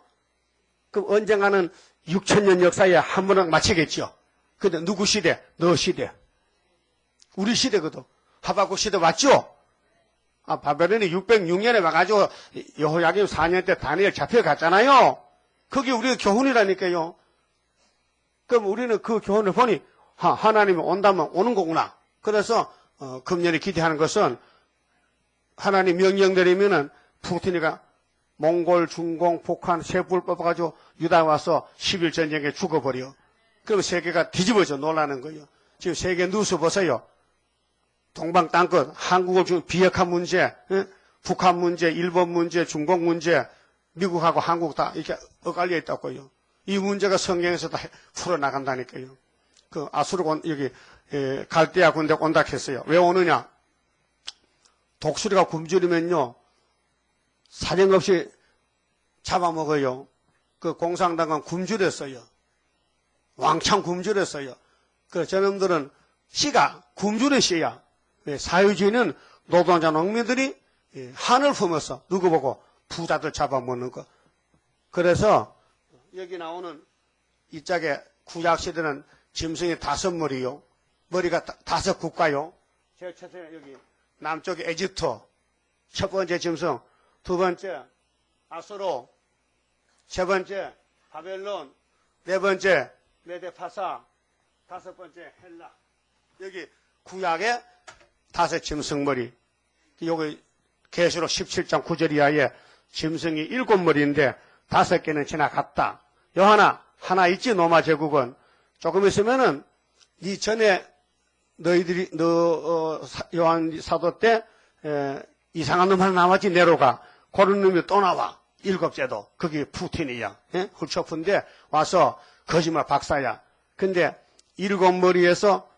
그럼 언젠가는 6천년 역사에 한 번은 마치겠죠. 근데 누구 시대? 너 시대. 우리 시대거든. 하박국 시대 맞죠? 바벨론이 606년에 와가지고 여호야김 4년 때 다니엘 잡혀갔잖아요. 그게 우리의 교훈이라니까요. 그럼 우리는 그 교훈을 보니 하나님이 온다면 오는 거구나. 그래서 금년에 기대하는 것은 하나님 명령 내리면은 푸틴이가 몽골, 중공, 북한, 세부를 뽑아가지고 유다 와서 10일 전쟁에 죽어버려. 그럼 세계가 뒤집어져 놀라는 거예요. 지금 세계 뉴스 보세요. 동방 땅끝, 한국을 중 비핵화 문제, 북한 문제, 일본 문제, 중국 문제, 미국하고 한국 다 이렇게 엇갈려 있다고요. 이 문제가 성경에서 다 풀어나간다니까요. 그 아수르 여기 갈대아 군대 온다 했어요. 왜 오느냐? 독수리가 굶주리면요 사정없이 잡아먹어요. 그 공산당은 굶주렸어요. 왕창 굶주렸어요. 그 저놈들은 씨가 굶주린 씨야. 사회주의는 노동자 농민들이 한을 품어서 누구 보고 부자들 잡아먹는 거. 그래서 여기 나오는 이 짝에 구약시대는 짐승이 5머리요. 머리가 5 국가요. 제가 찾아요. 여기 남쪽에 에집트 첫 번째 짐승, 두 번째 아수르, 세 번째 바벨론, 네 번째 메데파사, 5번째 헬라. 여기 구약에 5 짐승머리. 여기 계시록 17장 9절 이하에 짐승이 7머리인데 5개는 지나갔다. 요하나 하나 있지. 로마 제국은 조금 있으면은 이 전에 너희들이 요한 사도 때 이상한 놈 하나 남았지 네로가 그런 놈이 또 나와. 일곱째도 그게 푸틴이야. 훌초프인데 와서 거짓말 박사야. 근데 일곱 머리에서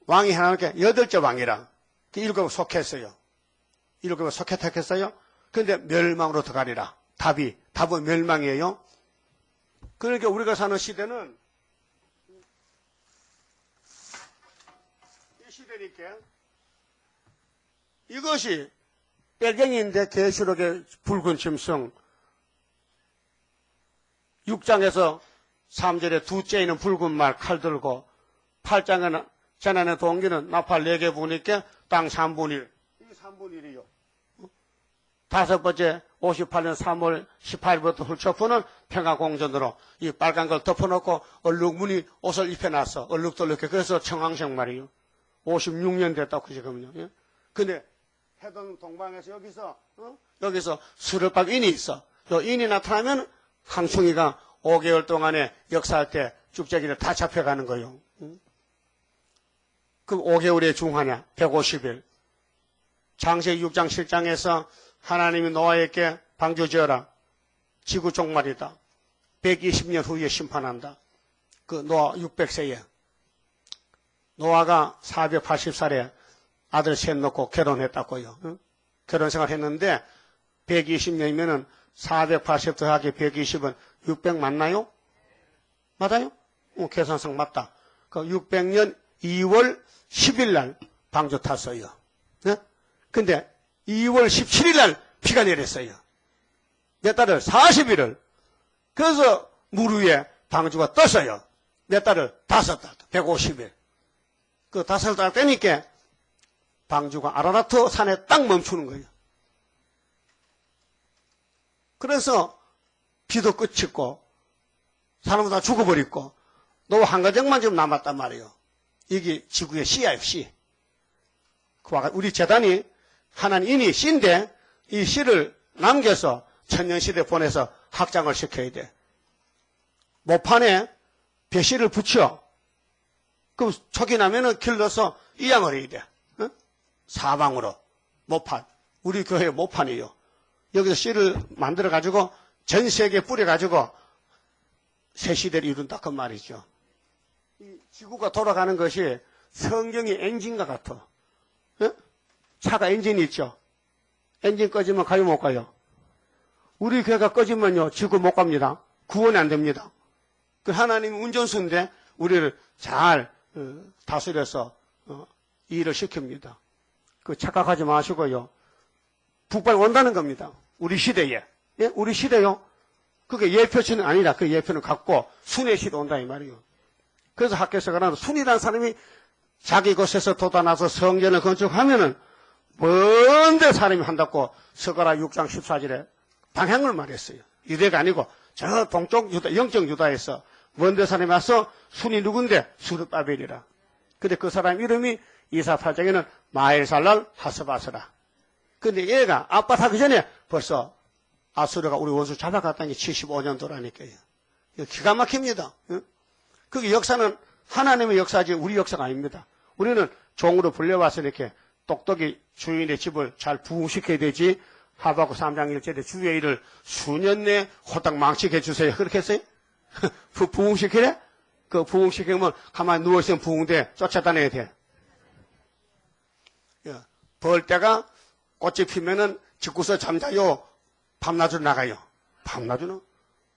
왕이 하나님께 8째 왕이라. 그 일곱 속했어요. 일곱에 속했겠어요? 근데 멸망으로 들어가리라. 답은 멸망이에요. 그러니까 우리가 사는 시대는 이 시대니까 이것이 배경인데 계시록의 붉은 짐승 6장에서 3절에 둘째에는 붉은 말 칼 들고 8장에는 재난의 동기는 나팔 4개 부니까 땅 3분의 1. 이게 3분의 1이요. 다섯 번째 58년 3월 18일부터 훌초프는 평화공전으로 이 빨간 걸 덮어놓고 얼룩무늬 옷을 입혀놨어. 얼룩도 이렇게. 그래서 청황색 말이에요. 56년 됐다고 지금은요. 근데 해동 동방에서 여기서 수르밥 인이 있어. 요 인이 나타나면 항충이가 5개월 동안에 역사할 때 쭉제기를 다 잡혀가는 거예요. 그럼 5개월에 중하냐? 150일. 창세기 6장 7장에서 하나님이 노아에게 방주 지어라. 지구 종말이다. 120년 후에 심판한다. 그 노아 600세에. 노아가 480살에 아들 셋 놓고 결혼했다고요. 결혼 생활 했는데 120년이면은 480 더하기 120은 600 맞나요? 맞아요? 계산상 맞다. 그 600년 2월 10일 날 방주 탔어요. 네? 근데 2월 17일 날 비가 내렸어요. 몇 달을 40일을. 그래서 물 위에 방주가 떴어요. 몇 달을 5달, 150일. 그 5달 빼니까 방주가 아라라트 산에 딱 멈추는 거예요. 그래서 비도 끝이고 사람도 다 죽어버렸고 노 한 가정만 지금 남았단 말이에요. 이게 지구의 씨예요, 씨. 우리 재단이 하나님 인이 씨인데 이 씨를 남겨서 천년시대 보내서 확장을 시켜야 돼. 모판에 배씨를 붙여. 그럼 촉이 나면은 길러서 이양을 해야 돼. 응? 사방으로. 모판. 우리 교회 모판이에요. 여기서 씨를 만들어가지고 전 세계에 뿌려가지고 새 시대를 이룬다. 그 말이죠. 이 지구가 돌아가는 것이 성경의 엔진과 같아. 응? 차가 엔진이 있죠. 엔진 꺼지면 가요 못 가요? 우리 교회가 꺼지면요 지구 못 갑니다. 구원이 안 됩니다. 그 하나님 운전수인데 우리를 잘 다스려서 일을 시킵니다. 그 착각하지 마시고요. 북방 온다는 겁니다. 우리 시대에. 예? 우리 시대요. 그게 예표치는 아니라 그 예표는 갖고 순회 시대 온다 이 말이에요. 그래서 학교에서 가는 순이라는 사람이 자기 곳에서 돋아나서 성전을 건축하면은 먼데 사람이 한다고 스가랴 6장 14절에 방향을 말했어요. 유대가 아니고 저 동쪽 유다, 영적 유다에서 먼데 사람이 와서 순이 누군데? 수르바벨이라. 근데 그 사람 이름이 이사 8장에는 마엘살랄 하스바스라. 근데 얘가 아빠 타기 전에 벌써 아수르가 우리 원수 잡아갔다는 게 75년도라니까요. 기가 막힙니다. 그게 역사는 하나님의 역사지 우리 역사가 아닙니다. 우리는 종으로 불려와서 이렇게 똑똑히 주인의 집을 잘 부흥시켜야 되지. 하박국 3장 1절에 주의 일을 수년 내에 호딱 망치게 해주세요. 그렇게 했어요? 부흥시키래? 그 부흥시키면 가만히 누워있으면 부흥돼. 쫓아다녀야 돼. 벌떼가 꽃이 피면은 집구서 잠자요. 밤낮으로 나가요. 밤낮으로?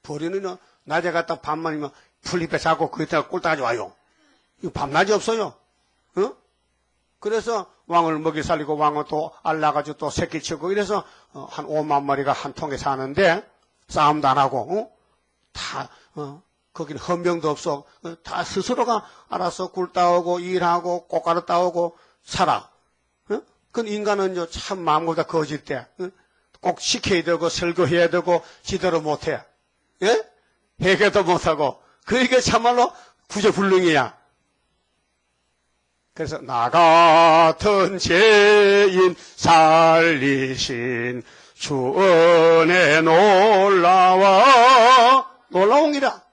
벌이는 낮에 갔다 밤만이면 풀잎에 자고 거기다가 꼴따가지 와요. 이거 밤낮이 없어요. 어? 그래서 왕을 먹이 살리고 왕은 또 알 나가지고 또 새끼 치고 이래서 한 5만 마리가 한 통에 사는데 싸움도 안 하고 거기는 헌병도 없어. 다 스스로가 알아서 굴 따오고 일하고 꽃가루 따오고 살아. 그 인간은 참 마음보다 거짓 때. 꼭 시켜야 되고 설교해야 되고 지대로 못해. 예? 회개도 못하고. 그러니까 참말로 구제불능이야. 그래서 나 같은 죄인 살리신 주 은혜 놀라운 기라.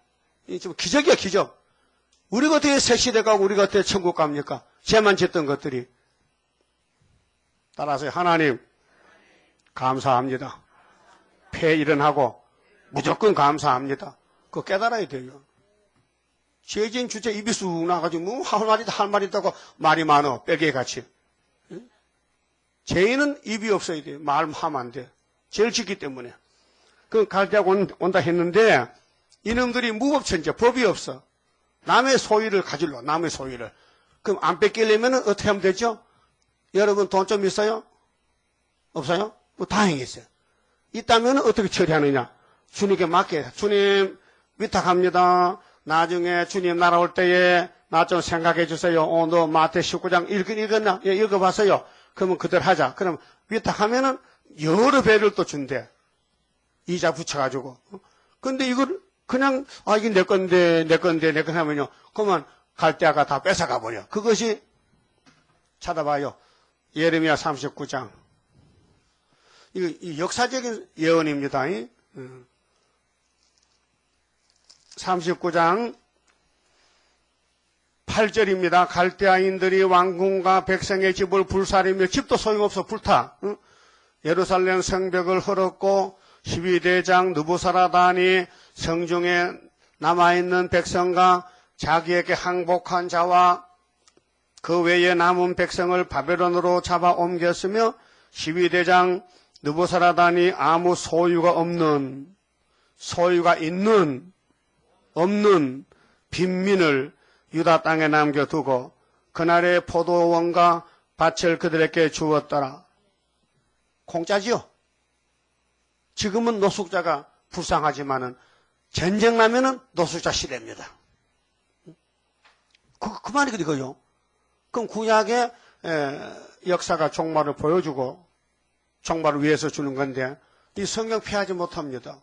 이 좀 기적이야 기적. 우리가 어떻게 새 시대 가고 우리가 어떻게 천국 갑니까? 죄만 짓던 것들이. 따라서 하나님 감사합니다. 폐 일어나고 무조건 감사합니다. 그거 깨달아야 돼요. 죄진 주제 입이 쑥 나가지고 뭐 할 말이 있다고 말이 많어. 뺄게 같이. 죄인은 입이 없어야 돼요. 말하면 안 돼. 죄를 짓기 때문에. 그 갈대하고 온다 했는데 이놈들이 무법천재, 법이 없어. 남의 소유를 가질러, 남의 소유를. 그럼 안 뺏기려면 어떻게 하면 되죠? 여러분 돈 좀 있어요? 없어요? 뭐 다행히 있어요. 있다면 어떻게 처리하느냐? 주님께 맡게. 주님 위탁합니다. 나중에 주님 날아올 때에 나 좀 생각해 주세요. 너 마태 19장 읽었나? 예, 읽어봤어요. 그러면 그대로 하자. 그럼 위탁하면은 여러 배를 또 준대. 이자 붙여가지고. 근데 이걸 그냥, 이게 내 건데 하면요. 그러면 갈대아가 다 뺏어가 버려. 그것이, 찾아봐요. 예레미야 39장. 이 역사적인 예언입니다. 39장 8절입니다. 갈대아인들이 왕궁과 백성의 집을 불사르며 집도 소용없어 불타. 예루살렘 성벽을 헐었고 12대장 느부사라단이 성중에 남아있는 백성과 자기에게 항복한 자와 그 외에 남은 백성을 바벨론으로 잡아 옮겼으며 12대장 느부사라단이 아무 소유가 없는 빈민을 유다 땅에 남겨두고 그날의 포도원과 밭을 그들에게 주었더라. 공짜지요. 지금은 노숙자가 불쌍하지만은 전쟁 나면은 노숙자 시대입니다. 그 말이 그거요. 그럼 구약의 역사가 종말을 보여주고 종말을 위해서 주는 건데 이 성경 피하지 못합니다.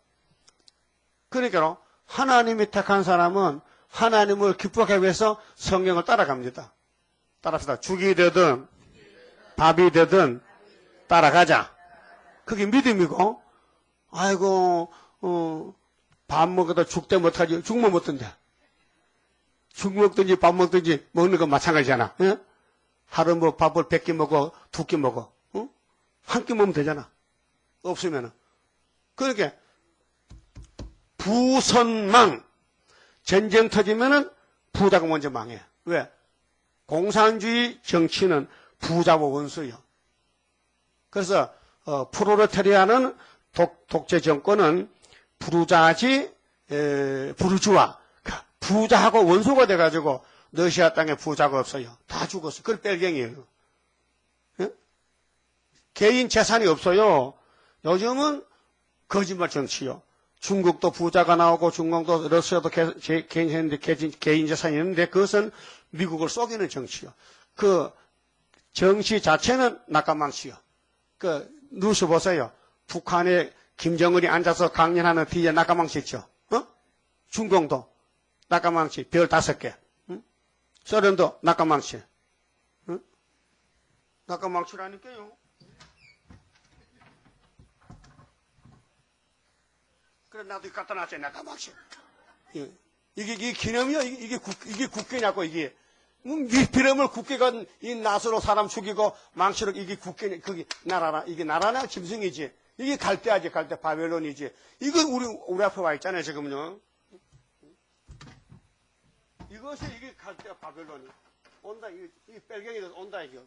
그러니까 하나님이 택한 사람은 하나님을 기쁘게 위해서 성경을 따라갑니다. 따라서 죽이 되든 밥이 되든 따라가자. 그게 믿음이고 아이고 밥 먹어도 죽대 못하지. 죽으면 못한대. 죽 먹든지 밥 먹든지 먹는 건 마찬가지잖아. 응? 하루 뭐 밥을 100끼 먹어 2끼 먹어. 응? 한 끼 먹으면 되잖아. 없으면은. 그러니까 부선망 전쟁 터지면은 부자가 먼저 망해. 왜? 공산주의 정치는 부자와 원수예요. 그래서 프로레타리아는 독재 정권은 부르자지 부르주아 부자하고 원수가 돼가지고 러시아 땅에 부자가 없어요. 다 죽었어요. 그걸 뺄갱이에요. 예? 개인 재산이 없어요. 요즘은 거짓말 정치요. 중국도 부자가 나오고 중국도 러시아도 개인 재산이 있는데 그것은 미국을 속이는 정치요. 그 정치 자체는 낙가망치요. 그 뉴스 보세요. 북한에 김정은이 앉아서 강연하는 뒤에 낙가망치 있죠. 중공도 낙가망치 별 5개. 소련도 낙가망치. 낙가망치라니까요. 그래 나도 갖다 놨어요. 낙가망치. 이게 기념이요. 이게 국회냐고 이게. 비름을 국회가 이 낫으로 사람 죽이고 망치로 이게 국회 그게 나라나 이게 나라나 짐승이지. 이게 갈대아지 갈대 바벨론이지. 이건 우리 앞에 와 있잖아요 지금요. 이것이 이게 갈대아 바벨론이 온다. 이 뺄갱이들 온다 이거.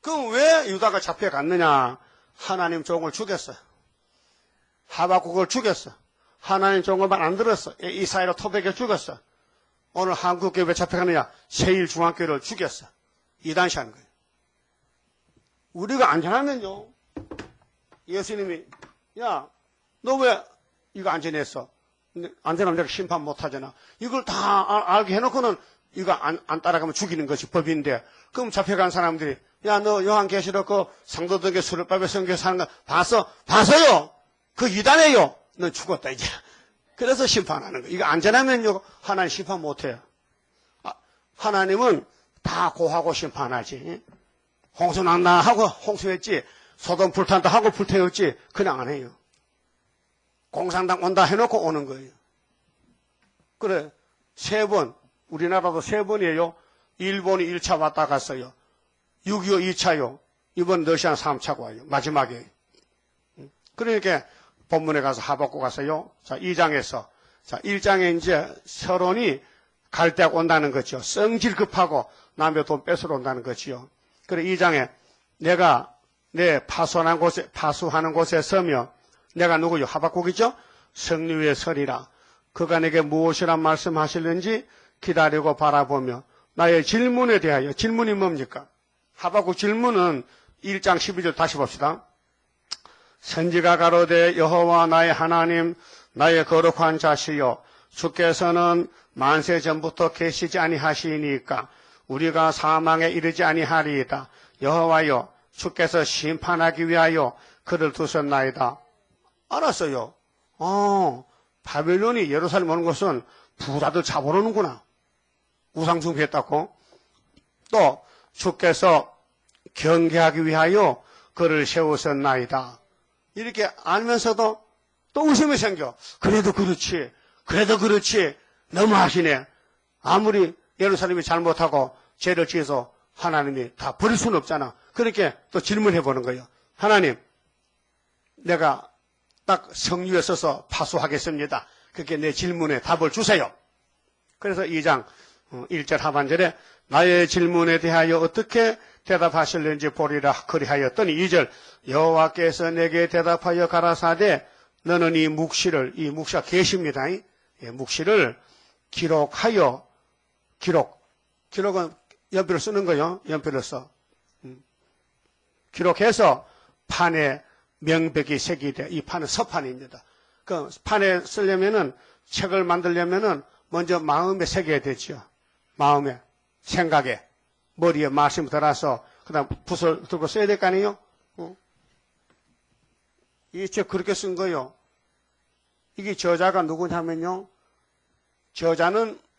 그럼 왜 유다가 잡혀갔느냐? 하나님 종을 죽였어요. 하박국을 죽였어. 하나님 종을 말 안 들었어. 이스라엘 토백에 죽였어. 오늘 한국교회 왜 잡혀가느냐? 세일중앙교회를 죽였어. 이단시하는 거예요. 우리가 안전하면요. 예수님이 야, 너 왜 이거 안전했어? 안전하면 내가 심판 못하잖아. 이걸 다 알게 해놓고는 이거 안 따라가면 죽이는 것이 법인데 그럼 잡혀간 사람들이 야, 너 요한계시록 그 상도덕의 수르밥의 성교 사는 거 봤어? 봤어요? 그 이단이에요. 너 죽었다 이제. 그래서 심판하는 거예요. 이거 안전하면요. 하나님 심판 못해요. 하나님은 다 고하고 심판하지. 홍수 난다 하고 홍수했지. 소돔 불탄다 하고 불태웠지. 그냥 안 해요. 공산당 온다 해놓고 오는 거예요. 그래 3번 우리나라도 3번이에요. 일본이 1차 왔다 갔어요. 6.25 2차요. 이번 러시아는 3차가 와요. 마지막에. 그러니까 본문에 가서 하박국 가서요. 자, 2장에서. 자, 1장에 이제 서론이 갈 때가 온다는 거죠. 성질 급하고 남의 돈 뺏으러 온다는 거지요. 그래 2장에 내가 내 파수하는 곳에 서며 내가 누구요? 하박국이죠? 성리 위에 서리라. 그가 내게 무엇이란 말씀하실는지 기다리고 바라보며 나의 질문에 대하여 질문이 뭡니까? 하박국 질문은 1장 12절 다시 봅시다. 선지가 가로되 여호와 나의 하나님 나의 거룩한 자시여 주께서는 만세 전부터 계시지 아니하시니까 우리가 사망에 이르지 아니하리이다. 여호와여 주께서 심판하기 위하여 그를 두셨나이다. 알았어요. 바벨론이 예루살렘 오는 것은 부자들 잡아오는구나. 우상숭배했다고. 또 주께서 경계하기 위하여 그를 세우셨나이다. 이렇게 알면서도 또 의심이 생겨. 그래도 그렇지. 너무하시네. 아무리 예루살렘이 잘못하고 죄를 지어서 하나님이 다 버릴 수는 없잖아. 그렇게 또 질문해 보는 거예요. 하나님, 내가 딱 성류에 서서 파수하겠습니다. 그렇게 내 질문에 답을 주세요. 그래서 2장 1절 하반절에 나의 질문에 대하여 어떻게 대답하실는지 보리라 그리하였더니 2절 여호와께서 내게 대답하여 가라사대 너는 이 묵시가 계십니다. 묵시를 기록하여 기록은 연필을 쓰는 거요. 연필을 써. 기록해서 판에 명백히 새기되 이 판은 서판입니다. 그 판에 쓰려면은 책을 만들려면은 먼저 마음에 새겨야 되죠. 마음에 생각에 머리에 말씀 들어서 그다음 붓을 들고 써야 될 거 아니에요? 이 책 그렇게 쓴 거요. 이게 저자가 누구냐면요.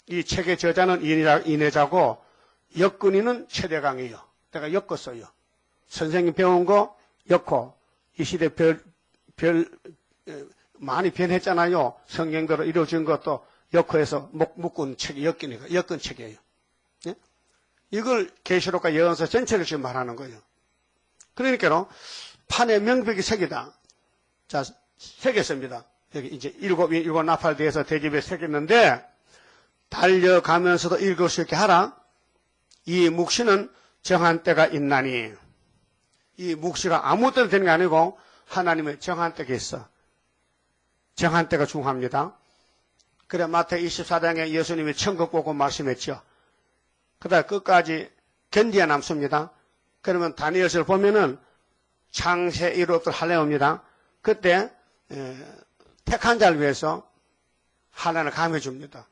이 책의 저자는 인해자고 엮은이는 최대강이에요. 내가 엮었어요. 선생님 배운 거 엮고 이 시대 많이 변했잖아요. 성경대로 이루어진 것도 엮어서 묶은 책이 엮은 책이에요. 예? 이걸 계시록과 예언서 전체를 지금 말하는 거예요. 그러니까 판에 명백히 새기다. 자, 새겼습니다. 여기 이제 일곱 나팔대에서 대집에 새겼는데 달려가면서도 읽을 수 있게 하라. 이 묵시는 정한 때가 있나니. 이 묵시가 아무 때나 되는 게 아니고 하나님의 정한 때가 있어. 정한 때가 중요합니다. 그래 마태 24장에 예수님이 천국 보고 말씀했죠. 그다음 끝까지 견디어 남습니다. 그러면 다니엘서를 보면은 창세 이후부터 할례옵니다. 그때 택한 자를 위해서 환난을 감해 줍니다.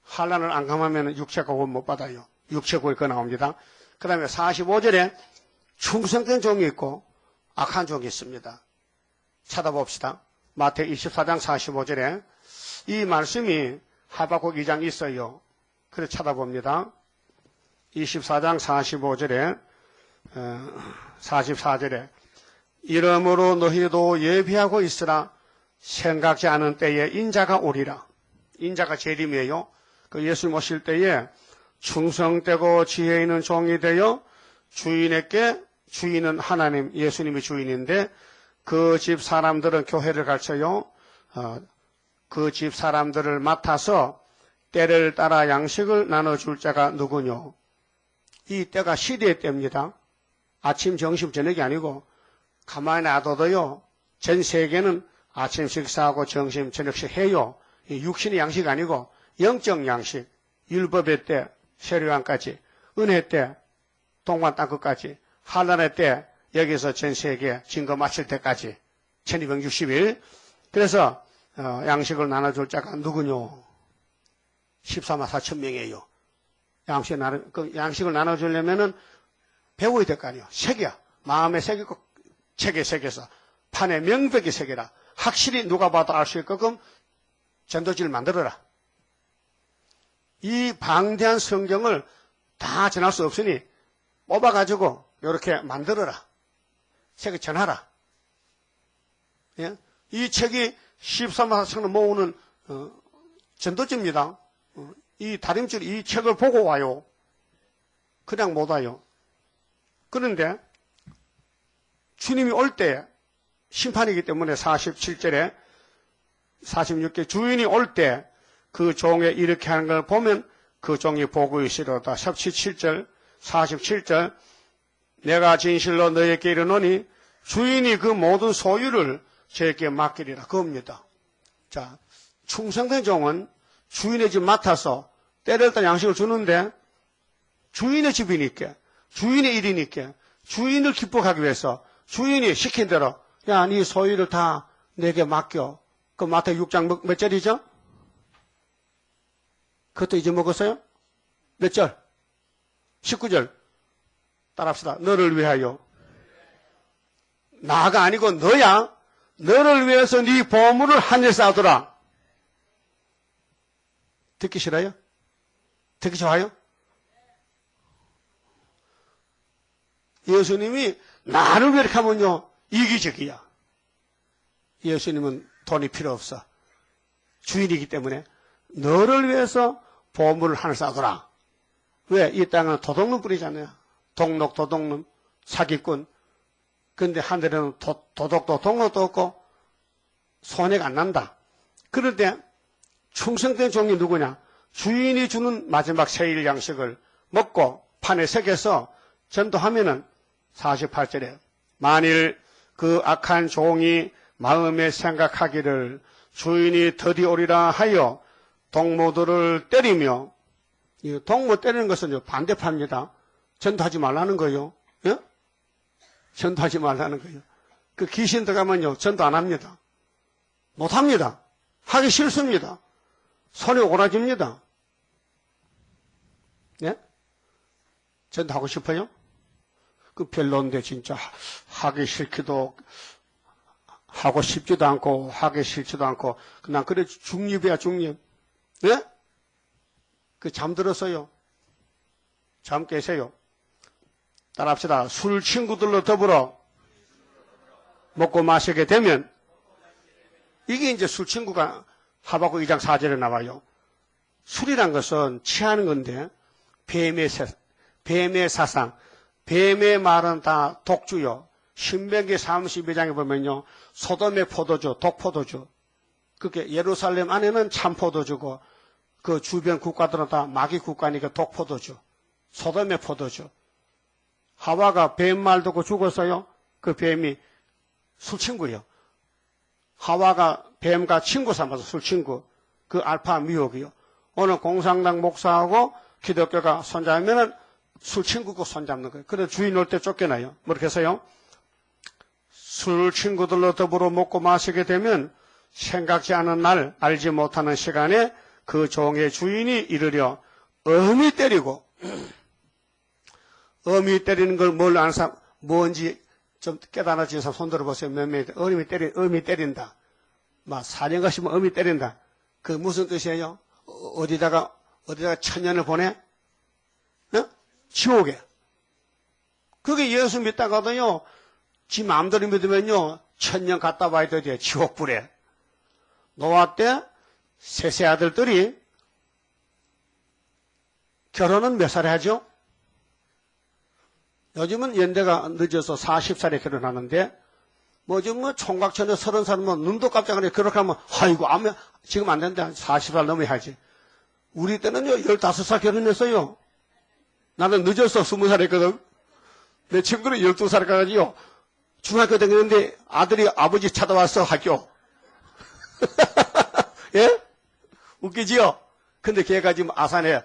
환난을 안 감하면 육체가 구원 못 받아요. 육체 구원이 그 나옵니다. 그 다음에 45절에 충성된 종이 있고 악한 종이 있습니다. 찾아봅시다. 마태 24장 45절에 이 말씀이 하박국 2장 있어요. 그래 찾아봅니다. 24장 45절에 44절에 이러므로 너희도 예비하고 있으라. 생각지 않은 때에 인자가 오리라. 인자가 재림이에요. 그 예수님 오실 때에 충성되고 지혜 있는 종이 되어 주인에게, 주인은 하나님 예수님이 주인인데 그 집 사람들은 교회를 가르쳐요. 그 집 사람들을 맡아서 때를 따라 양식을 나눠줄 자가 누구뇨? 이 때가 시대의 때입니다. 아침, 점심, 저녁이 아니고 가만히 놔둬도요. 전 세계는 아침 식사하고 점심, 저녁식 해요. 이 육신의 양식 아니고 영적 양식, 율법의 때, 세례요한까지, 은혜 때, 동관 땅끝까지, 환난의 때, 여기서 전 세계 증거 마칠 때까지 1260일. 그래서 양식을 나눠줄 자가 누구뇨? 14만 4천 명이에요. 양식을 나눠주려면은 배워야 될 거 아니에요. 새겨. 마음에 새기고 책에 새겨서 판에 명백히 새겨라. 확실히 누가 봐도 알 수 있게끔 전도지를 만들어라. 이 방대한 성경을 다 전할 수 없으니 뽑아가지고 이렇게 만들어라. 책을 전하라. 예? 이 책이 14만 4천을 모으는 전도지입니다. 이 다림질 이 책을 보고 와요. 그냥 못 와요. 그런데 주님이 올 때 심판이기 때문에 47절에 46절 주인이 올 때 그 종에 이렇게 하는 걸 보면 그 종이 복의시로다. 17절 47절 내가 진실로 너에게 이르노니 주인이 그 모든 소유를 저에게 맡기리라. 그겁니다. 자, 충성된 종은 주인의 집 맡아서 때를 때 양식을 주는데 주인의 집이니까 주인의 일이니까 주인을 기뻐하기 위해서 주인이 시킨 대로 야, 네 소유를 다 내게 맡겨. 그 마태복음 6장 몇 절이죠? 그것도 잊어먹었어요? 몇 절? 19절. 따라합시다. 너를 위하여. 나가 아니고 너야. 너를 위해서 네 보물을 하늘에 쌓아두라. 듣기 싫어요? 듣기 좋아요? 예수님이 나를 위해 이렇게 하면요 이기적이야. 예수님은 돈이 필요 없어. 주인이기 때문에 너를 위해서 보물을 하늘 쌓아둬라. 왜? 이 땅은 도둑놈 뿌리잖아요. 동록, 도둑놈, 사기꾼. 근데 하늘에는 도둑도 동록도 없고 손해가 안 난다. 그런데 충성된 종이 누구냐? 주인이 주는 마지막 세일 양식을 먹고 판에 새겨서 전도하면은 48절에 만일 그 악한 종이 마음에 생각하기를 주인이 더디 오리라 하여 동무들을 때리며, 동무 때리는 것은 반대파입니다. 전도하지 말라는 거요. 예? 전도하지 말라는 거요. 그 귀신 들어가면요 전도 안 합니다. 못 합니다. 하기 싫습니다. 손이 오그라집니다. 예? 전도하고 싶어요? 그 별론데 진짜 하기 싫기도 하고 싶지도 않고 하기 싫지도 않고 그냥 그래 중립이야 중립. 예? 그 잠들었어요. 잠 깨세요. 따라합시다. 술 친구들로 더불어 먹고 마시게 되면 이게 이제 술 친구가 하박국 2장 4절에 나와요. 술이란 것은 취하는 건데 뱀의 사상, 뱀의 말은 다 독주요. 신명기 32장에 보면요. 소돔의 포도주, 독포도주. 그렇게 예루살렘 안에는 참포도주고 그 주변 국가들은 다 마귀 국가니까 독포도주. 소돔의 포도주. 하와가 뱀 말 듣고 죽었어요. 그 뱀이 술친구예요. 하와가 뱀과 친구 삼아서 술친구. 그 알파 미혹이요. 오늘 공산당 목사하고 기독교가 손잡으면은 술친구고 손잡는 거예요. 그래서 주인 올 때 쫓겨나요. 뭐 이렇게 해서요. 술 친구들로 더불어 먹고 마시게 되면 생각지 않은 날, 알지 못하는 시간에 그 종의 주인이 이르려 엄히 때리고, 엄히 때리는 걸 뭘 아는 사람, 뭔지 좀 깨달아진 사람 손 들어보세요. 몇 명이 엄히 때린다. 막 사령가시면 엄히 때린다. 그 무슨 뜻이에요? 어디다가 천년을 보내? 어? 지옥에. 그게 예수 믿다가도요, 지 마음대로 믿으면요, 천년 갔다 와야 돼요. 지옥불에. 노아 때 셋째 아들들이 결혼은 몇 살에 하죠? 요즘은 연대가 늦어서 40살에 결혼하는데, 요즘 총각처럼 30살이면 눈도 깜짝 안 해. 그렇게 하면, 아이고, 지금 안 된다. 40살 넘어야 하지. 우리 때는요, 15살 결혼했어요. 나는 늦어서 20살 했거든. 내 친구는 12살 가가지고 중학교 다니는데 아들이 아버지 찾아왔어, 학교. 예? 웃기지요? 근데 걔가 지금 아산에,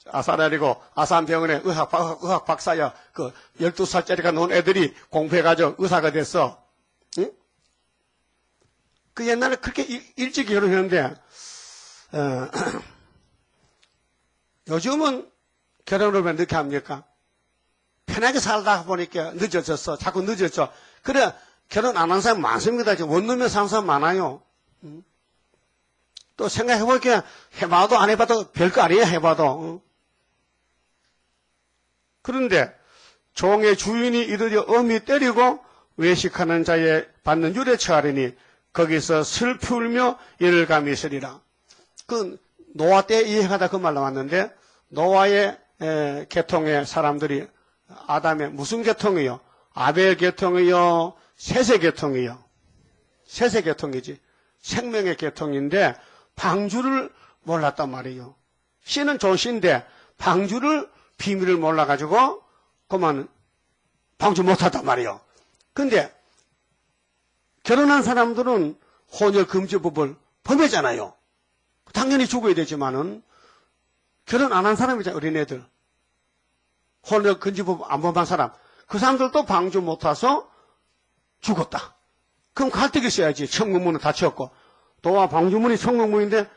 아산이 아니고 아산병원에 의학 박사야. 그 12살짜리가 논 애들이 공부해가지고 의사가 됐어. 응? 그 옛날에 그렇게 일찍 결혼했는데, 요즘은 결혼을 왜 늦게 합니까? 편하게 살다 보니까 늦어졌어. 자꾸 늦었죠. 그래, 결혼 안 한 사람 많습니다. 지금 원룸에 사는 사람 많아요. 또 생각해보니까 해봐도 안 해봐도 별거 아니에요. 해봐도. 그런데 종의 주인이 이르려 엄히 때리고 외식하는 자에 받는 유래 처하리니 거기서 슬피 울며 이를 감히 있으리라. 그 노아 때 이해하다 그 말 나왔는데, 노아의 계통의 사람들이 아담의 무슨 계통이요? 아벨 계통이요? 셋의 계통이요? 셋의 계통이지. 생명의 계통인데 방주를 몰랐단 말이에요. 씨는 좋은 씨인데 방주를 비밀을 몰라가지고 그만 방주 못하단 말이에요. 근데 결혼한 사람들은 혼혈금지법을 범했잖아요. 당연히 죽어야 되지만은 결혼 안 한 사람이잖아요. 어린애들. 혼혈금지법 안 범한 사람. 그 사람들도 방주 못 와서 죽었다. 그럼 갈대기 써야지. 천국문은 닫혔고. 노아 방주문이 천국문인데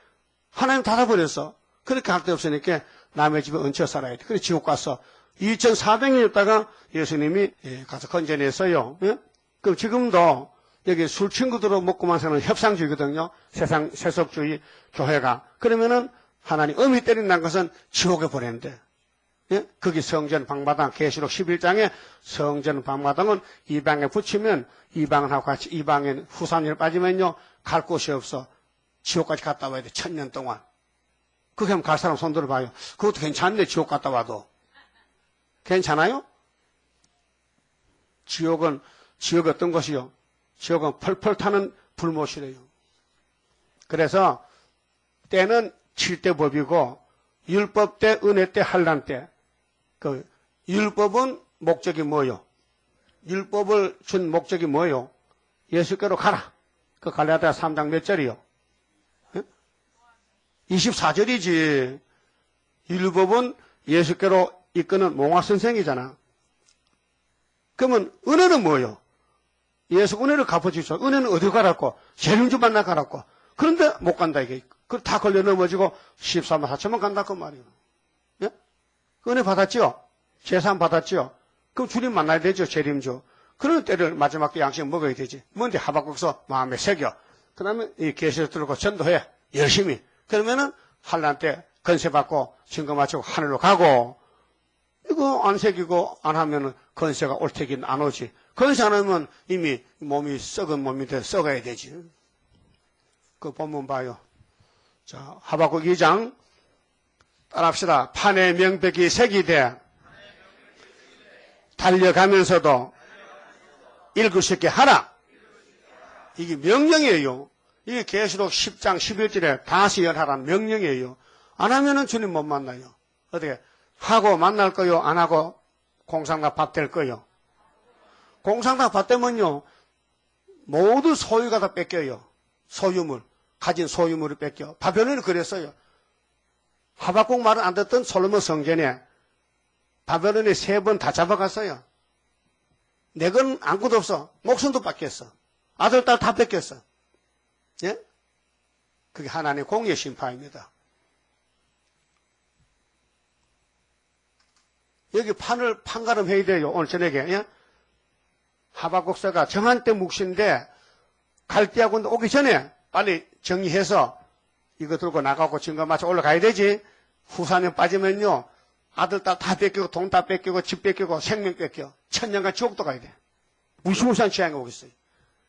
하나님 닫아버렸어. 그렇게 할 데 없으니까 남의 집에 얹혀 살아야 돼. 그래서 지옥 가서 2400년 있다가 예수님이 가서 건져냈어요. 예? 그럼 지금도 여기 술 친구들로 먹고만 사는 협상주의거든요. 세속주의 교회가. 그러면은 하나님 엄히 때린다는 것은 지옥에 보낸대. 예? 거기 성전 방마당 계시록 11장에 성전 방마당은 이방에 붙이면 이방하고 같이 이방에 후산일 빠지면요 갈 곳이 없어. 지옥까지 갔다 와야 돼. 1000년 동안. 그렇게 하면 갈 사람 손 들어봐요. 그것도 괜찮네. 지옥 갔다 와도. 괜찮아요? 지옥은 어떤 것이요? 지옥은 펄펄 타는 불못이래요. 그래서 때는 7대 법이고 율법 때, 은혜 때, 환난 때. 그 율법은 목적이 뭐요? 율법을 준 목적이 뭐요? 예수께로 가라. 그 갈라디아 3장 몇 절이요? 24절이지. 율법은 예수께로 이끄는 몽화선생이잖아. 그러면 은혜는 뭐요? 예수 은혜를 갚아주셔. 은혜는 어디 가라고? 재림주 만나 가라고. 그런데 못 간다 이게. 그 다 걸려 넘어지고 14만 4천만 간다 그 말이에요. 예? 은혜 받았지요? 재산 받았지요? 그럼 주님 만나야 되죠. 재림주. 그런 때를 마지막 때 양식 먹어야 되지. 뭔데 하박국서 마음에 새겨. 그 다음에 이 계시를 들고 전도해. 열심히. 그러면은 환난 때 건세 받고 증거 맞추고 하늘로 가고. 이거 안 새기고 안 하면은 건세가 올 테긴 안 오지. 건세 안 하면 이미 몸이 썩은 몸인데 썩어야 되지. 그 본문 봐요. 자, 하박국 2장 따라합시다. 판의 명백이 새기되 달려가면서도 읽을 수 있게 하라. 이게 명령이에요. 이게 계시록 10장 11절에 다시 열하라는 명령이에요. 안 하면은 주님 못 만나요. 어떻게? 하고 만날 거요? 안 하고 공상당 받될 거요? 공상당 받되면요 모두 소유가 다 뺏겨요. 소유물. 가진 소유물을 뺏겨. 바벨론이 그랬어요. 하박국 말은 안 듣던 솔로몬 성전에 바벨론이 3번 다 잡아갔어요. 내 건 아무것도 없어. 목숨도 뺏겼어. 아들, 딸 다 뺏겼어. 예? 그게 하나님의 공의 심판입니다. 여기 판가름 해야 돼요. 오늘 저녁에. 예? 하박국서가 정한 때 묵신데 갈대하고 오기 전에 빨리 정리해서 이거 들고 나가고 증거 맞춰 올라가야 되지. 후산에 빠지면요. 아들, 딸 다 뺏기고 돈 다 뺏기고 집 뺏기고 생명 뺏겨. 천년간 지옥도 가야 돼. 무시무시한 재앙이 오겠어요.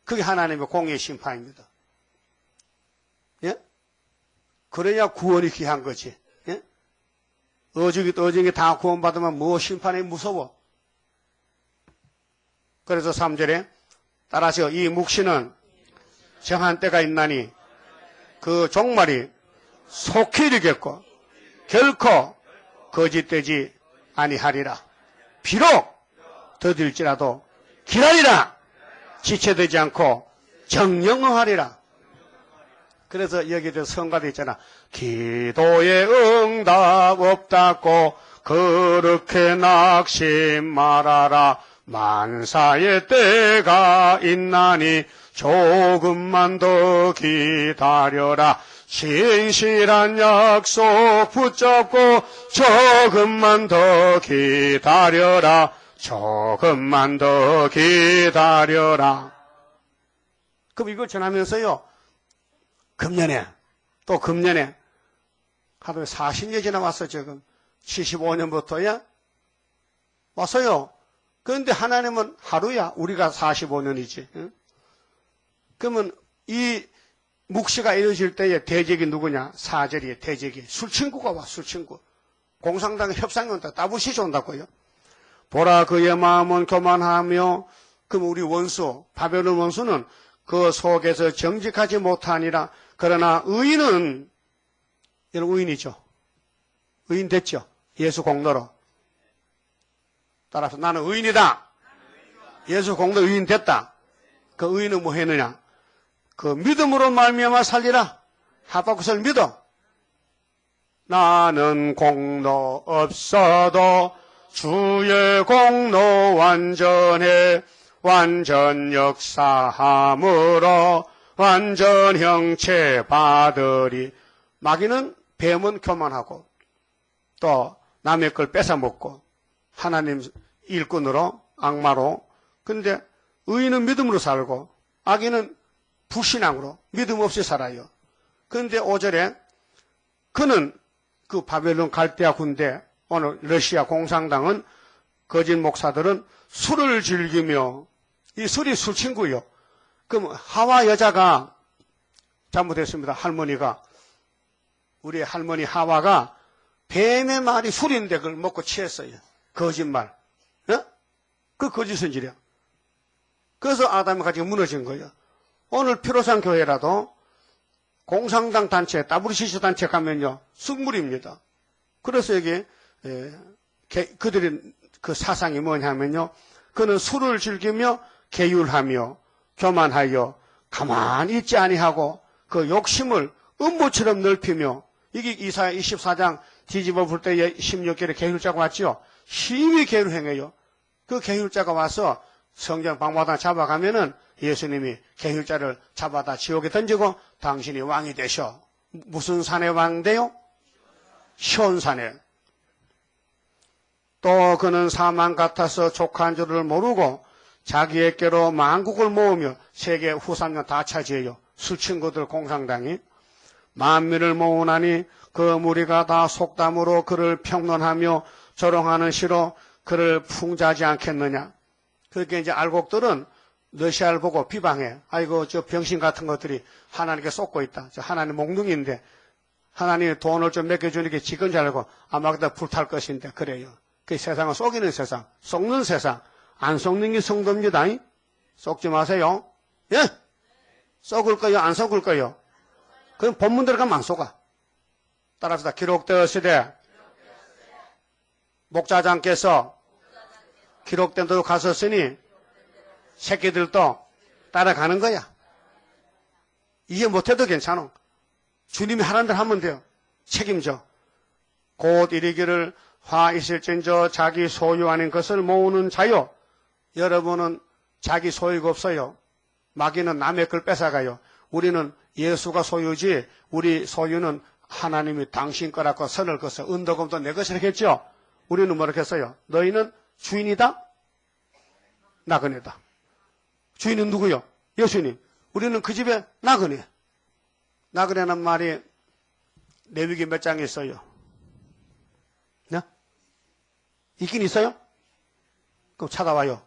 그게 하나님의 공의의 심판입니다. 예? 그래야 구원이 귀한 거지. 예? 어중이 다 구원받으면 뭐 심판이 무서워. 그래서 3절에 따라서 이 묵시는 정한 때가 있나니 그 종말이 속히 이르겠고 결코 거짓되지 아니하리라. 비록 더딜지라도 기다리라. 지체되지 않고 정령하리라. 그래서 여기에 성가대 있잖아. 기도에 응답 없다고 그렇게 낙심 말아라. 만사의 때가 있나니 조금만 더 기다려라. 신실한 약속 붙잡고 조금만 더 기다려라. 조금만 더 기다려라. 그럼 이걸 전하면서요. 금년에 또 금년에 하루에 40년 지나왔어. 지금 75년부터야 왔어요. 그런데 하나님은 하루야. 우리가 45년이지. 응? 그러면 이 묵시가 이루어질 때에 대적이 누구냐? 사절이에요. 대적이. 술친구가 와. 술친구. 공산당 협상이 온다. 따부시시 온다고요. 보라 그의 마음은 교만하며 그럼 우리 원수 바벨론 원수는 그 속에서 정직하지 못하니라. 그러나 의인은 여러분 의인이죠. 의인 됐죠. 예수 공로로. 따라서 나는 의인이다. 예수 공로 의인 됐다. 그 의인은 뭐 했느냐? 그 믿음으로 말미암아 살리라. 하박국을 믿어. 나는 공로 없어도 주의 공로 완전해. 완전 역사함으로 완전 형체 받으리. 마귀는 뱀은 교만하고 또 남의 걸 뺏어먹고 하나님 일꾼으로 악마로. 근데 의인은 믿음으로 살고 악인은 불신앙으로 믿음 없이 살아요. 그런데 5절에 그는 그 바벨론 갈대아 군대 오늘 러시아 공산당은 거짓 목사들은 술을 즐기며 이 술이 술친구요. 그럼 하와 여자가 잘못했습니다. 할머니가 우리 할머니 하와가 뱀의 말이 술인데 그걸 먹고 취했어요. 거짓말. 예? 그 거짓은 지려. 그래서 아담이 같이 무너진 거예요. 오늘 피로산 교회라도 공산당 단체, WCC 단체 가면요, 쑥물입니다. 그래서 여기, 그들의 그 사상이 뭐냐면요, 그는 술을 즐기며 계율하며 교만하여 가만히 있지 아니하고 그 욕심을 음모처럼 넓히며 이게 이사야 24장 뒤집어 볼 때에 16절에 계율자가 왔죠. 힘이 계율 행해요. 그 계율자가 와서 성경 방마다 잡아가면은 예수님이 계율자를 잡아다 지옥에 던지고 당신이 왕이 되셔. 무슨 산의 왕 돼요? 시온산에. 또 그는 사망 같아서 족한 줄을 모르고 자기에게로 만국을 모으며 세계 후삼년 다 차지해요. 술친구들 공산당이. 만민을 모으나니 그 무리가 다 속담으로 그를 평론하며 조롱하는 시로 그를 풍자하지 않겠느냐. 그렇게 이제 알곡들은 러시아를 보고 비방해. 아이고 저 병신 같은 것들이 하나님께 쏟고 있다. 저 하나님 몽둥이인데 하나님이 돈을 좀 맡겨주니까 지건 줄 알고 아마 그다 불탈 것인데 그래요. 그 세상은 속이는 세상, 속는 세상. 안 속는 게 성도입니다. 속지 마세요. 예? 속을 거요? 안 속을 거요? 그럼 본문대로 가면 안 속아. 따라서 다 기록되었으되 목자장께서 기록된 대로 갔었으니 새끼들도 따라가는 거야. 이해 못해도 괜찮아. 주님이 하라는 대로 하면 돼요. 책임져. 곧 이르기를 화 있을진저 자기 소유 아닌 것을 모으는 자요. 여러분은 자기 소유가 없어요. 마귀는 남의 걸 뺏어가요. 우리는 예수가 소유지 우리 소유는 하나님이 당신 거라고 선을 그어서 은도금도 내 것이라 했죠. 우리는 뭐라고 했어요? 너희는 주인이다? 나그네다. 주인은 누구요? 예수님. 우리는 그 집에 나그네. 나그네는 말이 레위기 몇 장에 있어요? 네? 있긴 있어요? 그럼 찾아와요.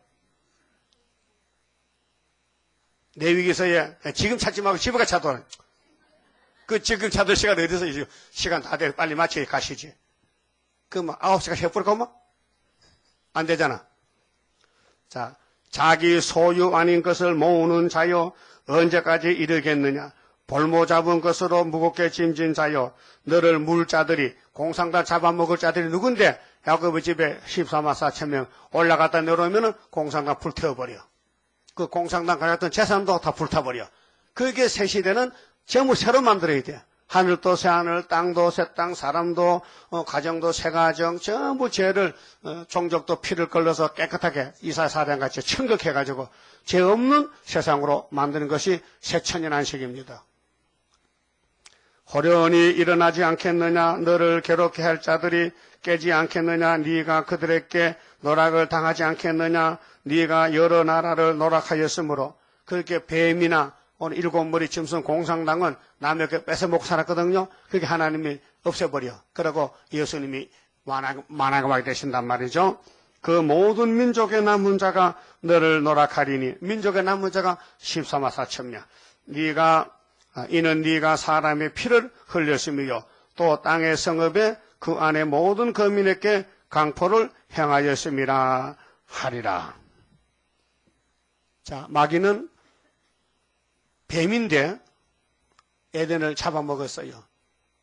레위기서에 지금 찾지 말고 집에 가 찾아와. 그 지금 찾을 시간 어디서 시간 다 돼 빨리 마치게 가시지. 그럼 9시까지 해버릴까 뭐? 안 되잖아. 자, 자기 소유 아닌 것을 모으는 자요 언제까지 이르겠느냐. 볼모 잡은 것으로 무겁게 짐진 자요 너를 물 자들이 공산당 잡아먹을 자들이 누군데 야곱의 집에 14만 4천 명 올라갔다 내려오면은 공산당 불태워버려. 그 공산당 가졌던 재산도 다 불타버려. 그게 새 시대는 전부 새로 만들어야 돼. 하늘도 새 하늘, 땅도 새 땅, 사람도 가정도 새 가정, 전부 죄를 종족도 피를 걸러서 깨끗하게 이사 사량같이 청격해가지고 죄 없는 세상으로 만드는 것이 새천년 안식입니다. 호련히 일어나지 않겠느냐, 너를 괴롭게 할 자들이 깨지 않겠느냐, 네가 그들에게 노락을 당하지 않겠느냐, 네가 여러 나라를 노락하였으므로. 그렇게 뱀이나 오늘 일곱 머리 짐승 공산당은 남에게 뺏어먹고 살았거든요. 그게 하나님이 없애버려. 그러고 예수님이 만왕왕이 되신단 말이죠. 그 모든 민족의 남은 자가 너를 노락하리니. 민족의 남은 자가 14만 4천 명. 네가 이는 네가 사람의 피를 흘렸으며 또 땅의 성읍에 그 안에 모든 거민에게 강포를 행하였음이라 하리라. 자, 마귀는 뱀인데 에덴을 잡아먹었어요.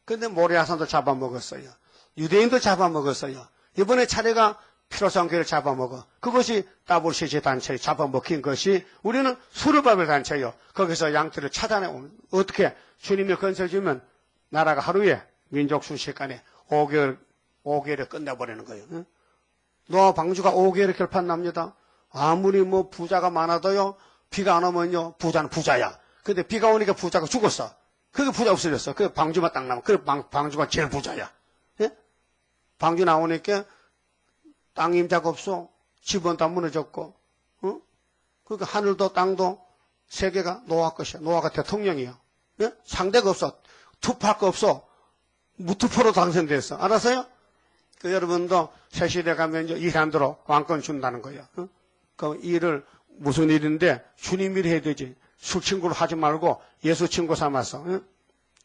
근데 모리아산도 잡아먹었어요. 유대인도 잡아먹었어요. 이번에 차례가 피로상교를 잡아먹어. 그것이 WCG 단체에 잡아먹힌 것이 우리는 수르바벨 단체요. 거기서 양떼를 찾아내오면 어떻게 주님이 건설 주면 나라가 하루에 민족 순식간에 5개월에 끝내버리는 거예요. 응? 노아 방주가 5개월에 결판납니다. 아무리 뭐 부자가 많아도요. 비가 안 오면요. 부자는 부자야. 근데 비가 오니까 부자가 죽었어. 그게 부자 없어졌어. 그 방주만 딱 남아. 그 방주가 제일 부자야. 예? 방주 나오니까 땅 임자가 없어. 집은 다 무너졌고. 어? 그러니까 하늘도 땅도 세계가 노아 것이야. 노아가 대통령이야. 예? 상대가 없어. 투표할 거 없어. 무투표로 당선됐어. 알았어요? 그 여러분도 새 시대 가면 이제 일 안 들어 왕권 준다는 거야. 어? 그 일을 무슨 일인데 주님 일 해야 되지. 술 친구를 하지 말고 예수 친구 삼았어. 응?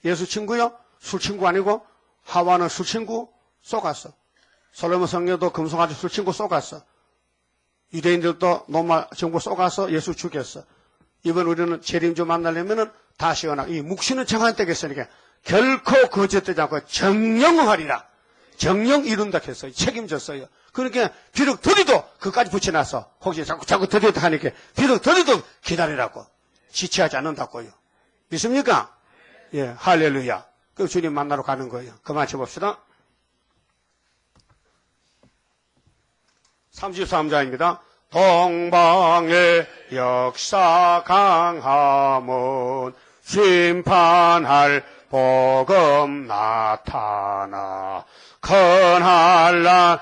예수 친구요? 술 친구 아니고 하와는 술 친구 쏘갔어. 솔로몬 성녀도 금송아지 술 친구 쏘갔어. 유대인들도 노마 정부 쏘가서 예수 죽였어. 이번 우리는 재림주 만나려면은 다시 연락. 이 묵시는 정한 때겠으니까 결코 거짓되지 않고 정령하리라. 정령 이룬다 했어요. 책임졌어요. 그러니까 비록 더디도 그까지 붙여놨어. 혹시 자꾸 더디도 하니까 비록 더디도 기다리라고. 지체하지 않는다고요. 믿습니까? 예, 할렐루야. 그 주님 만나러 가는 거예요. 그만 쳐봅시다. 33장입니다. 동방의 역사 강함은 심판할 복음 나타나 큰 한란에서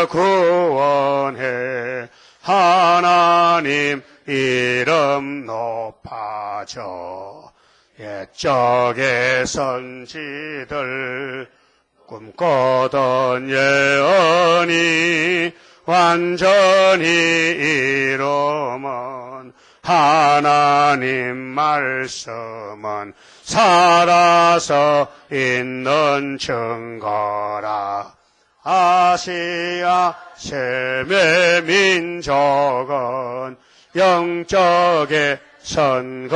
구원해 하나님 이름 높아져 옛적의 선지들 꿈꾸던 예언이 완전히 이루면 하나님 말씀은 살아서 있는 증거라. 아시아 셈의 민족은 영적의 선거자로다.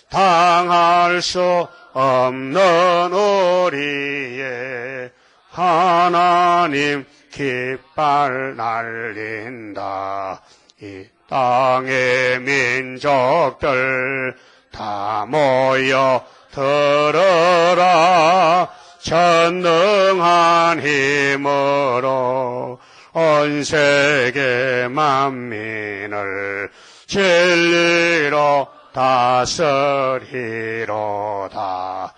당할 수 없는 우리의 하나님 깃발 날린다. 이 땅의 민족들 다 모여 들어라. 전능한 힘으로 온 세계 만민을 진리로 다스리로다.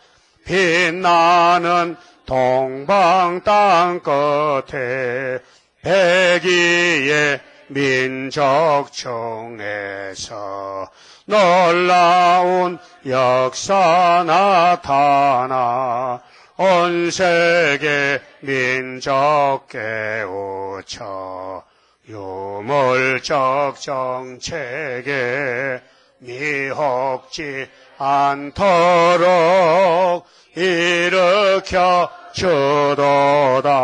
빛나는 동방 땅 끝에 백이의 민족 중에서 놀라운 역사 나타나 온 세계 민족 깨우쳐 유물적 정책에 미혹지 않도록 일으켜 주도다.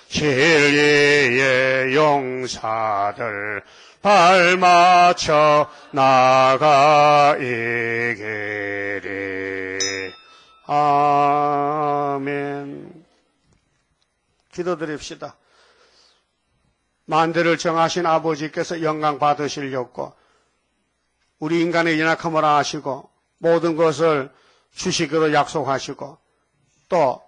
진리의 용사들 발맞춰 나가 이기리. 아멘. 기도드립시다. 만대를 정하신 아버지께서 영광 받으시려고 우리 인간의 연약함을 아시고 모든 것을 주시기로 약속하시고 또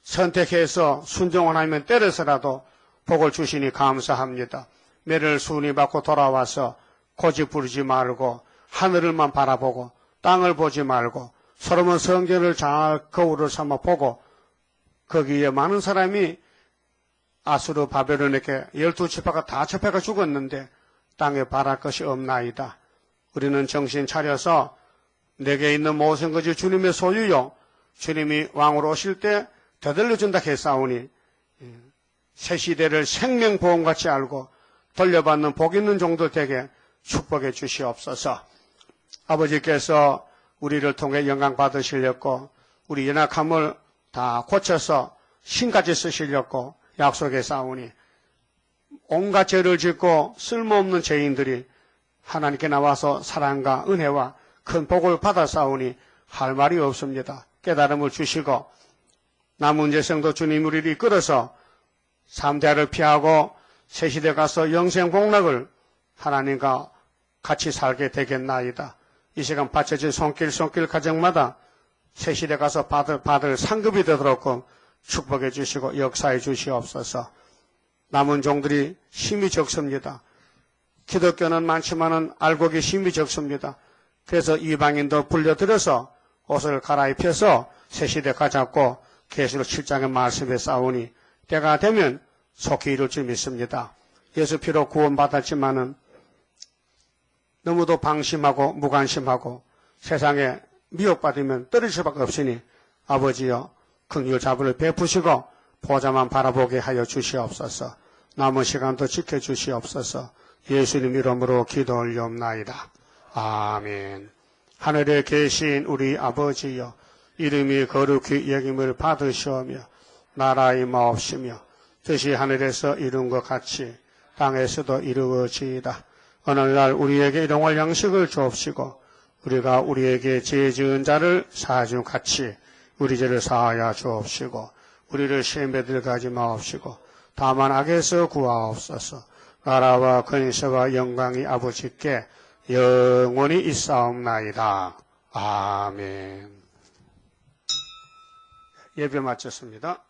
선택해서 순종을 하면 때려서라도 복을 주시니 감사합니다. 매를 순히 받고 돌아와서 고집 부리지 말고 하늘을만 바라보고 땅을 보지 말고 솔로몬 성전을 잘 거울을 삼아 보고 거기에 많은 사람이 아수르 바벨론에게 12지파가 다 접해가 죽었는데 땅에 바랄 것이 없나이다. 우리는 정신 차려서 내게 있는 모든 것이 주님의 소유요. 주님이 왕으로 오실 때 되돌려준다 했사오니 새 시대를 생명보험같이 알고 돌려받는 복 있는 종들 되게 축복해 주시옵소서. 아버지께서 우리를 통해 영광 받으시려고 우리 연약함을 다 고쳐서 신같이 쓰시려고 약속해 싸우니 온갖 죄를 짓고 쓸모없는 죄인들이 하나님께 나와서 사랑과 은혜와 큰 복을 받아 싸우니 할 말이 없습니다. 깨달음을 주시고 남은 재생도 주님 우리를 이끌어서 3대를 피하고 새시대 가서 영생복락을 하나님과 같이 살게 되겠나이다. 이 시간 바쳐진 손길 가정마다 새시대 가서 받을 상급이 되도록 축복해 주시고 역사해 주시옵소서. 남은 종들이 힘이 적습니다. 기독교는 많지만은 알고 계신 힘이 적습니다. 그래서 이방인도 불려들여서 옷을 갈아입혀서 새시대 가잡고 계시록 7장의 말씀에 싸우니 때가 되면 속히 이룰 줄 믿습니다. 예수 피로 구원받았지만은 너무도 방심하고 무관심하고 세상에 미혹받으면 떨어질 수밖에 없으니 아버지여 긍휼 자비를 베푸시고 보좌만 바라보게 하여 주시옵소서. 남은 시간도 지켜주시옵소서. 예수님 이름으로 기도 올리옵나이다. 아멘. 하늘에 계신 우리 아버지여 이름이 거룩히 여김을 받으시오며 나라의 마옵시며 뜻이 하늘에서 이룬 것 같이 땅에서도 이루어지이다. 오늘날 우리에게 일용할 양식을 주옵시고 우리가 우리에게 죄 지은 자를 사하준 같이 우리 죄를 사하여 주옵시고 우리를 시험에 들어가지 마옵시고 다만 악에서 구하옵소서. 나라와 근세와 영광이 아버지께 영원히 있사옵나이다. 아멘. 예배 마쳤습니다.